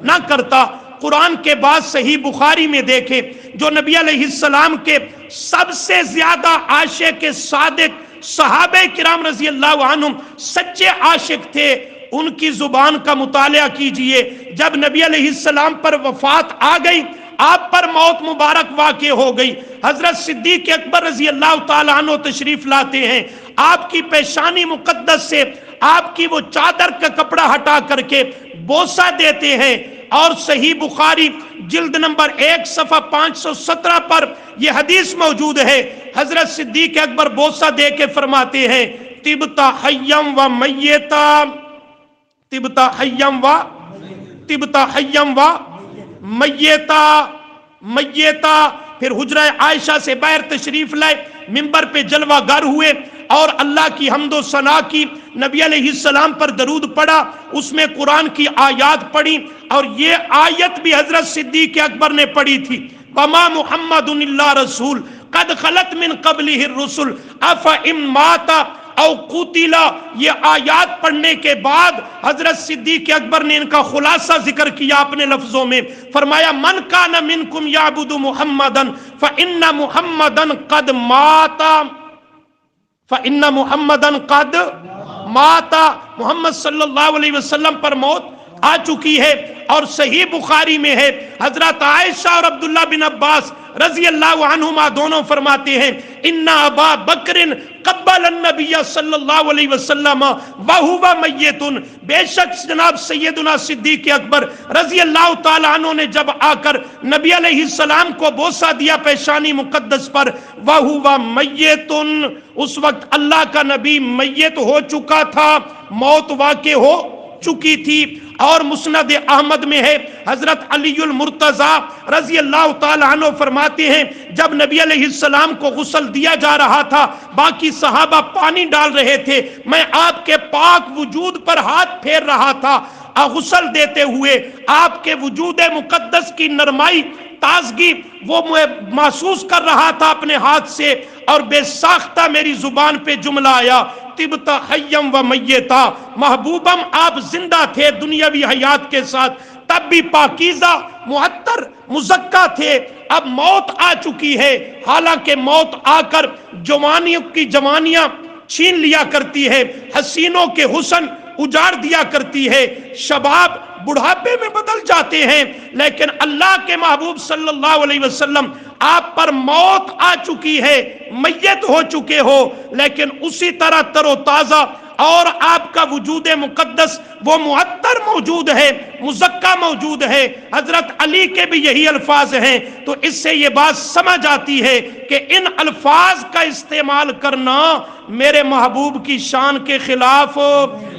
نہ کرتا۔ قرآن کے بعد صحیح بخاری میں دیکھیں، جو نبی علیہ السلام کے سب سے زیادہ عاشق صادق صحابہ کرام رضی اللہ عنہم سچے عاشق تھے، ان کی زبان کا مطالعہ کیجئے۔ جب نبی علیہ السلام پر وفات آ گئی، آپ پر موت مبارک واقع ہو گئی، حضرت صدیق اکبر رضی اللہ تعالیٰ عنہ تشریف لاتے ہیں، آپ کی پیشانی مقدس سے آپ کی وہ چادر کا کپڑا ہٹا کر کے بوسہ دیتے ہیں۔ اور صحیح بخاری جلد نمبر 1 صفحہ 517 پر یہ حدیث موجود ہے، حضرت صدیق اکبر بوسہ دے کے فرماتے ہیں طبتا حیم و میتا، طبتا حیم و میتا میتا۔ پھر حجرہ عائشہ سے باہر تشریف لائے، منبر پہ جلوہ گر ہوئے اور اللہ کی حمد و ثنا کی، نبی علیہ السلام پر درود پڑھا، اس میں قرآن کی آیات پڑھی، اور یہ آیت بھی حضرت صدیق اکبر نے پڑھی تھی، وما محمد الا رسول قد خلت من قبلہ الرسل افإن مات او قتل۔ یہ آیات پڑھنے کے بعد حضرت صدیق اکبر نے ان کا خلاصہ ذکر کیا اپنے لفظوں میں، فرمایا من کان منکم یعبد محمدا فإن محمدا قد مات، فإن محمدا قد مات، محمد صلی اللہ علیہ وسلم پر موت آ چکی ہے۔ اور صحیح بخاری میں ہے، حضرت عائشہ اور عبداللہ بن عباس رضی اللہ عنہما دونوں فرماتے ہیں ان ابا بکر قبل النبی صلی اللہ علیہ وسلم وہو میت، بے شک جناب سیدنا صدیق اکبر رضی اللہ تعالی عنہ نے جب آ کر نبی علیہ السلام کو بوسہ دیا پیشانی مقدس پر، وہو میت، اس وقت اللہ کا نبی میت ہو چکا تھا، موت واقع ہو چکی تھی۔ اور مسند احمد میں ہے، حضرت علی المرتضیٰ رضی اللہ تعالی عنہ فرماتے ہیں جب نبی علیہ السلام کو غسل دیا جا رہا تھا، باقی صحابہ پانی ڈال رہے تھے، میں آپ کے پاک وجود پر ہاتھ پھیر رہا تھا، غسل دیتے ہوئے آپ کے وجود مقدس کی نرمائی تازگی وہ میں محسوس کر رہا تھا اپنے ہاتھ سے، اور بے ساختہ میری زبان پہ جملہ آیا طبتا حیم و میتا، محبوبم آپ زندہ تھے دنیاوی حیات کے ساتھ، تب بھی پاکیزہ معطر مزکا تھے، اب موت آ چکی ہے، حالانکہ موت آ کر جوانیوں کی جوانیاں چھین لیا کرتی ہے، حسینوں کے حسن اجاڑ دیا کرتی ہے، شباب بڑھاپے میں بدل جاتے ہیں، لیکن اللہ کے محبوب صلی اللہ علیہ وسلم آپ پر موت آ چکی ہے، میت ہو چکے ہو، لیکن اسی طرح تر و تازہ اور آپ کا وجود مقدس وہ معطر موجود ہے، مزکا موجود ہے۔ حضرت علی کے بھی یہی الفاظ ہیں، تو اس سے یہ بات سمجھ آتی ہے کہ ان الفاظ کا استعمال کرنا میرے محبوب کی شان کے خلاف،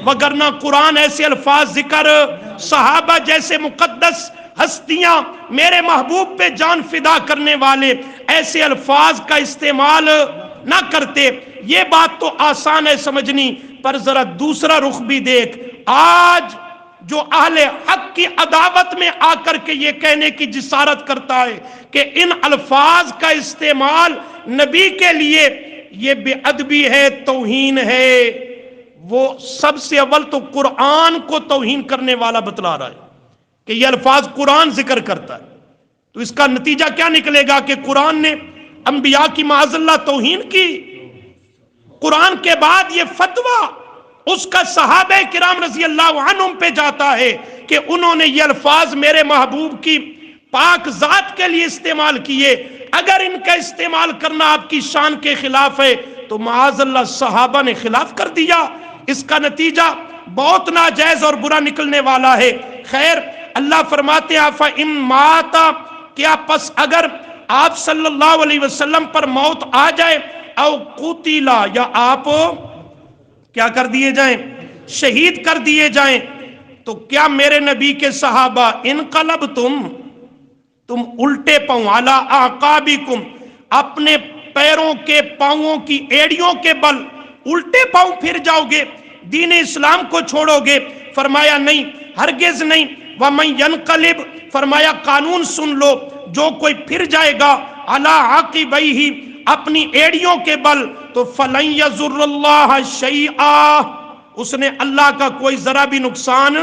وگرنہ قرآن ایسے الفاظ ذکر صحابہ جیسے مقدس ہستیاں میرے محبوب پہ جان فدا کرنے والے ایسے الفاظ کا استعمال نہ کرتے۔ یہ بات تو آسان ہے سمجھنی، پر ذرا دوسرا رخ بھی دیکھ، آج جو اہل حق کی عداوت میں آ کر کے یہ کہنے کی جسارت کرتا ہے کہ ان الفاظ کا استعمال نبی کے لیے یہ بے ادبی ہے، توہین ہے، وہ سب سے اول تو قرآن کو توہین کرنے والا بتلا رہا ہے کہ یہ الفاظ قرآن ذکر کرتا ہے، تو اس کا نتیجہ کیا نکلے گا کہ قرآن نے انبیاء کی معاذ اللہ توہین کی۔ قرآن کے بعد یہ فتویٰ اس کا صحابہ کرام رضی اللہ عنہم پہ جاتا ہے کہ انہوں نے یہ الفاظ میرے محبوب کی پاک ذات کے لیے استعمال کیے، اگر ان کا استعمال کرنا آپ کی شان کے خلاف ہے تو معاذ اللہ صحابہ نے خلاف کر دیا، اس کا نتیجہ بہت ناجائز اور برا نکلنے والا ہے۔ خیر، اللہ فرماتے ہیں فَإِن مَاتَ، کیا پس اگر آپ صلی اللہ علیہ وسلم پر موت آ جائے، او قتلا، یا آپ کیا کر دیے جائیں، شہید کر دیے جائیں، تو کیا میرے نبی کے صحابہ انقلبتم، تم الٹے پاؤں، علی اعقابکم، اپنے پیروں کے پاؤں کی ایڑیوں کے بل الٹے پاؤں پھر جاؤ گے، دین اسلام کو چھوڑو گے؟ فرمایا نہیں، ہرگز نہیں۔ وَمَن يَنْقَلِبْ، فرمایا قانون سن لو، جو کوئی پھر جائے گا علی عاقبیہ، اپنی ایڑیوں کے بل، تو فَلَن يَضُرَّ اللَّهَ شَيْئًا، اس نے اللہ کا کوئی ذرا بھی نقصان،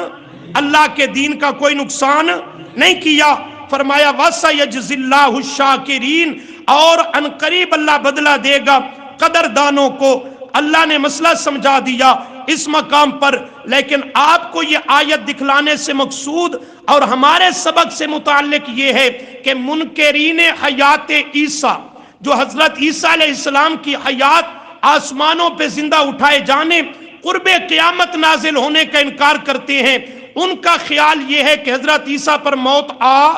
اللہ کے دین کا کوئی نقصان نہیں کیا۔ فرمایا وَسَيَجْزِي اللَّهُ الشَّاكِرِينَ، اور عنقریب اللہ بدلہ دے گا قدردانوں کو۔ اللہ نے مسئلہ سمجھا دیا اس مقام پر، لیکن آپ کو یہ آیت دکھلانے سے مقصود اور ہمارے سبق سے متعلق یہ ہے کہ منکرین حیات عیسیٰ، جو حضرت عیسیٰ علیہ السلام کی حیات آسمانوں پہ زندہ اٹھائے جانے، قرب قیامت نازل ہونے کا انکار کرتے ہیں، ان کا خیال یہ ہے کہ حضرت عیسیٰ پر موت آ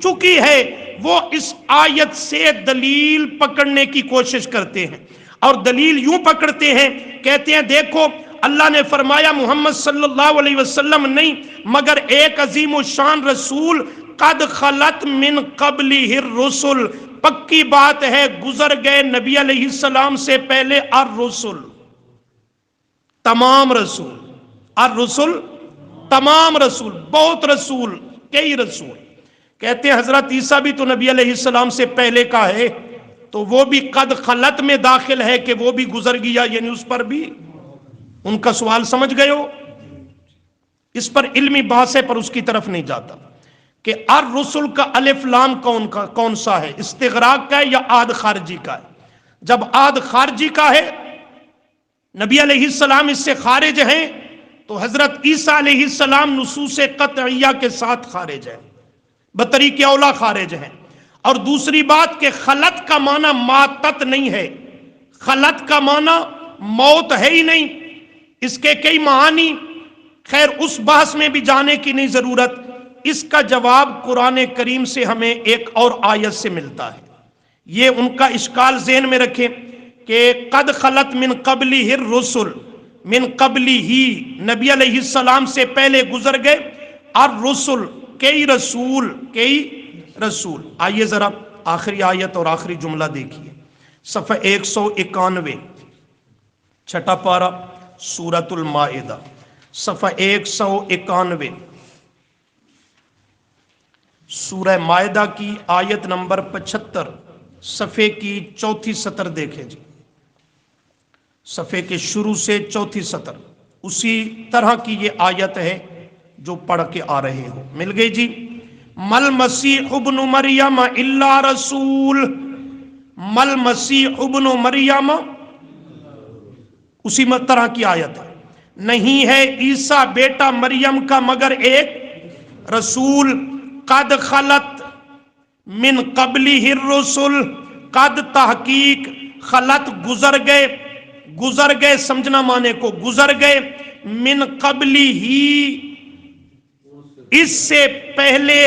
چکی ہے، وہ اس آیت سے دلیل پکڑنے کی کوشش کرتے ہیں، اور دلیل یوں پکڑتے ہیں، کہتے ہیں دیکھو اللہ نے فرمایا محمد صلی اللہ علیہ وسلم نہیں مگر ایک عظیم الشان رسول، قد خلت من قبلہ الرسل، پکی بات ہے گزر گئے نبی علیہ السلام سے پہلے الرسل، تمام رسول، الرسل تمام رسول، بہت رسول، کئی رسول۔ کہتے ہیں حضرت عیسیٰ بھی تو نبی علیہ السلام سے پہلے کا ہے، تو وہ بھی قد خلت میں داخل ہے کہ وہ بھی گزر گیا، یعنی اس پر بھی۔ ان کا سوال سمجھ گئے ہو؟ اس پر علمی بحث ہے پر اس کی طرف نہیں جاتا کہ الرسل کا الف لام کون سا ہے، استغراق کا ہے یا عاد خارجی کا ہے؟ جب عاد خارجی کا ہے، نبی علیہ السلام اس سے خارج ہیں، تو حضرت عیسیٰ علیہ السلام نصوص قطعیہ کے ساتھ خارج ہیں، بطریق اولا خارج ہیں۔ اور دوسری بات کہ خلط کا معنی ماتت نہیں ہے، خلط کا معنی موت ہے ہی نہیں، اس کے کئی معانی، خیر اس بحث میں بھی جانے کی نہیں ضرورت۔ اس کا جواب قرآن کریم سے ہمیں ایک اور آیت سے ملتا ہے۔ یہ ان کا اشکال ذہن میں رکھیں کہ قد خلت من قبلہ الرسل، من قبلہ ہی نبی علیہ السلام سے پہلے گزر گئے، الرسل کئی رسول، کئی رسول۔ آئیے ذرا آخری آیت اور آخری جملہ دیکھیے، صفحہ 191، چھٹا پارہ، سورۃ المائدہ، صفحہ 191، سورہ مائدہ کی آیت نمبر 75، صفحے کی چوتھی سطر دیکھیں جی، صفحے کے شروع سے چوتھی سطر، اسی طرح کی یہ آیت ہے جو پڑھ کے آ رہے ہو۔ مل گئی جی؟ مل مسیح ابن مریم الا رسول، مل مسیح ابن مریم، اسی طرح کی آیت ہے، نہیں ہے عیسیٰ بیٹا مریم کا مگر ایک رسول، قد خلت من قبلہ الرسل، قد تحقیق، خلت گزر گئے، گزر گئے سمجھنا معنی کو، گزر گئے، من قبلہ ہی اس سے پہلے،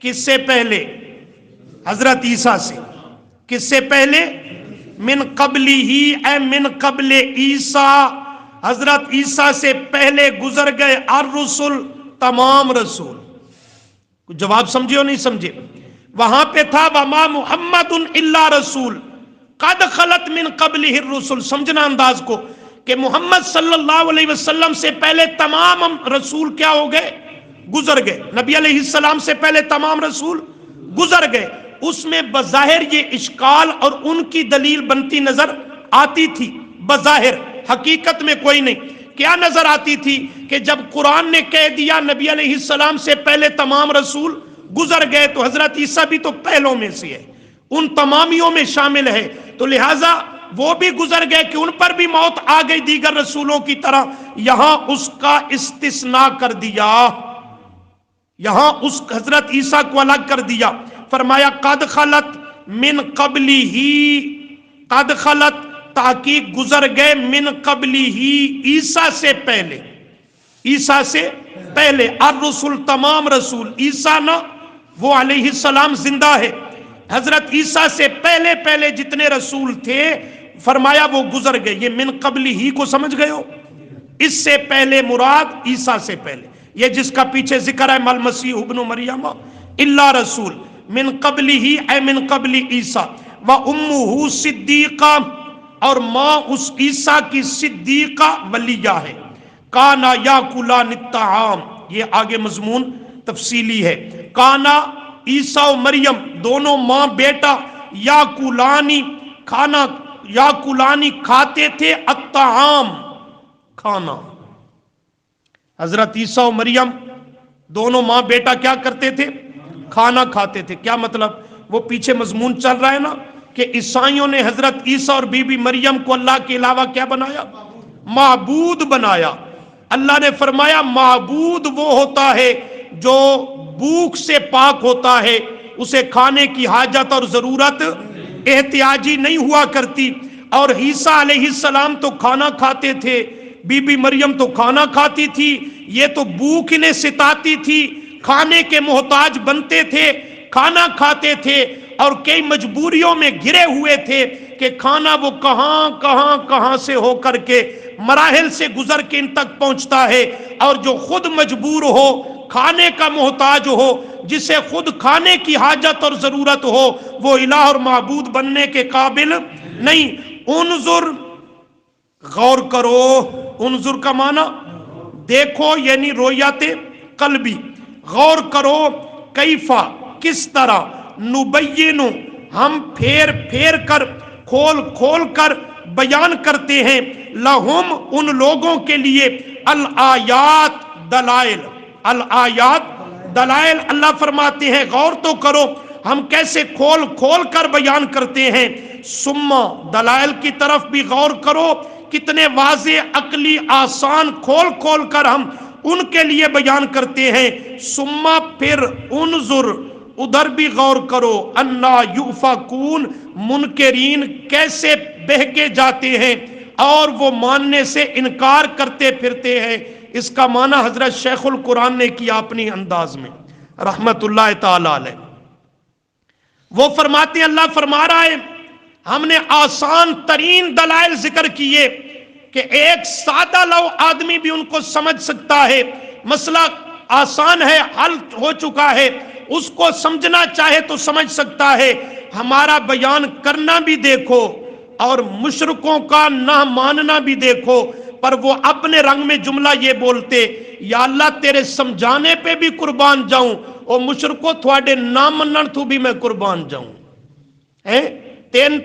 کس سے پہلے؟ حضرت عیسیٰ سے۔ کس سے پہلے؟ من قبلہ ہی اے من قبل عیسیٰ، حضرت عیسیٰ سے پہلے گزر گئے الرسل، تمام رسول۔ جواب سمجھے ہو نہیں سمجھے؟ وہاں پہ تھا وما محمد الا رسول قد خلت من قبلہ الرسل، سمجھنا انداز کو کہ محمد صلی اللہ علیہ وسلم سے پہلے تمام رسول کیا ہو گئے؟ گزر گئے۔ نبی علیہ السلام سے پہلے تمام رسول گزر گئے۔ اس میں بظاہر یہ اشکال اور ان کی دلیل بنتی نظر آتی تھی، بظاہر، حقیقت میں کوئی نہیں۔ کیا نظر آتی تھی کہ جب قرآن نے کہہ دیا نبی علیہ السلام سے پہلے تمام رسول گزر گئے، تو حضرت عیسیٰ بھی تو پہلوں میں سے ہے، ان تمامیوں میں شامل ہے، تو لہٰذا وہ بھی گزر گئے کہ ان پر بھی موت آ گئی دیگر رسولوں کی طرح۔ یہاں اس کا استثناء کر دیا، یہاں اس حضرت عیسیٰ کو الگ کر دیا، فرمایا قد خلت من قبلہ ہی، قد خلت تحقیق گزر گئے، من قبلہ ہی عیسیٰ سے پہلے، عیسیٰ سے پہلے، الرسل تمام رسول، عیسیٰ نہ، وہ علیہ السلام زندہ ہے، حضرت عیسیٰ سے پہلے پہلے جتنے رسول تھے فرمایا وہ گزر گئے۔ یہ من قبل ہی کو سمجھ گئے ہو؟ اس سے پہلے مراد عیسیٰ سے پہلے، یہ جس کا پیچھے ذکر ہے مل مسیح ابن مریم الا رسول، من قبل ہی اے من قبل عیسیٰ، و امہ صدیقہ، اور ماں اس عیسیٰ کی صدیقہ ولیہ ہے، کانا یاکلان الطعام، یہ آگے مضمون تفصیلی ہے، کانا عیسیٰ و مریم دونوں ماں بیٹا، یاکلانی کھانا، یاکلانی کھاتے تھے، الطعام کھانا۔ حضرت عیسیٰ و مریم دونوں ماں بیٹا کیا کرتے تھے؟ کھانا کھاتے تھے۔ کیا مطلب؟ وہ پیچھے مضمون چل رہا ہے نا کہ عیسائیوں نے حضرت عیسیٰ اور بی بی مریم کو اللہ کے علاوہ کیا بنایا؟ معبود بنایا۔ اللہ نے فرمایا معبود وہ ہوتا ہے جو بھوک سے پاک ہوتا ہے، اسے کھانے کی حاجت اور ضرورت احتیاجی نہیں ہوا کرتی۔ اور عیسیٰ علیہ السلام تو کھانا کھاتے تھے، بی بی مریم تو کھانا کھاتی تھی، یہ تو بھوک انہیں ستاتی تھی، کھانے کے محتاج بنتے تھے، کھانا کھاتے تھے، اور کئی مجبوریوں میں گھرے ہوئے تھے کہ کھانا وہ کہاں سے ہو کر کے مراحل سے گزر کے ان تک پہنچتا ہے، اور جو خود مجبور ہو، کھانے کا محتاج ہو، جسے خود کھانے کی حاجت اور ضرورت ہو، وہ الہ اور معبود بننے کے قابل نہیں۔ انظر، غور کرو، انظر کا معنی دیکھو یعنی رویت قلبی، غور کرو، کیفا کس طرح، نبینو ہم پھیر پھیر کر، کھول کھول کر بیان کرتے ہیں، لہم ان لوگوں کے لیے، الآیات دلائل، الآیات دلائل، اللہ فرماتے ہیں غور تو کرو ہم کیسے کھول کھول کر بیان کرتے ہیں، ثم دلائل کی طرف بھی غور کرو، کتنے واضح عقلی آسان کھول کھول کر ہم ان کے لیے بیان کرتے ہیں، ثم پھر انظر ادھر بھی غور کرو، انا یؤفکون منکرین کیسے بہکے جاتے ہیں اور وہ ماننے سے انکار کرتے پھرتے ہیں۔ اس کا معنی حضرت شیخ القرآن نے کیا اپنی انداز میں رحمت اللہ تعالی علیہ، وہ فرماتے ہیں، اللہ فرما رہا ہے ہم نے آسان ترین دلائل ذکر کیے کہ ایک سادہ لو آدمی بھی ان کو سمجھ سکتا ہے، مسئلہ آسان ہے، حل ہو چکا ہے، اس کو سمجھنا چاہے تو سمجھ سکتا ہے۔ ہمارا بیان کرنا بھی دیکھو اور مشرکوں کا نہ ماننا بھی دیکھو، پر وہ اپنے رنگ میں جملہ یہ بولتے، یا اللہ تیرے سمجھانے پہ بھی قربان جاؤں، اور مشرکوں تھوڑے نہ منن تو بھی میں قربان جاؤں،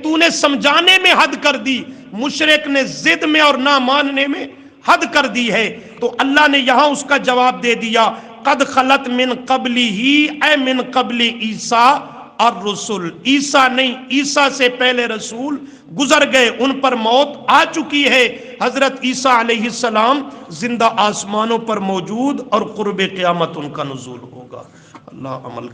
تو نے سمجھانے میں حد کر دی، مشرک نے ضد میں اور نہ ماننے میں حد کر دی ہے۔ تو اللہ نے یہاں اس کا جواب دے دیا، قد خلت من قبلی ہی، اے من قبل عیسیٰ الرسل، عیسیٰ نہیں، عیسیٰ سے پہلے رسول گزر گئے، ان پر موت آ چکی ہے۔ حضرت عیسیٰ علیہ السلام زندہ آسمانوں پر موجود، اور قرب قیامت ان کا نزول ہوگا۔ اللہ عمل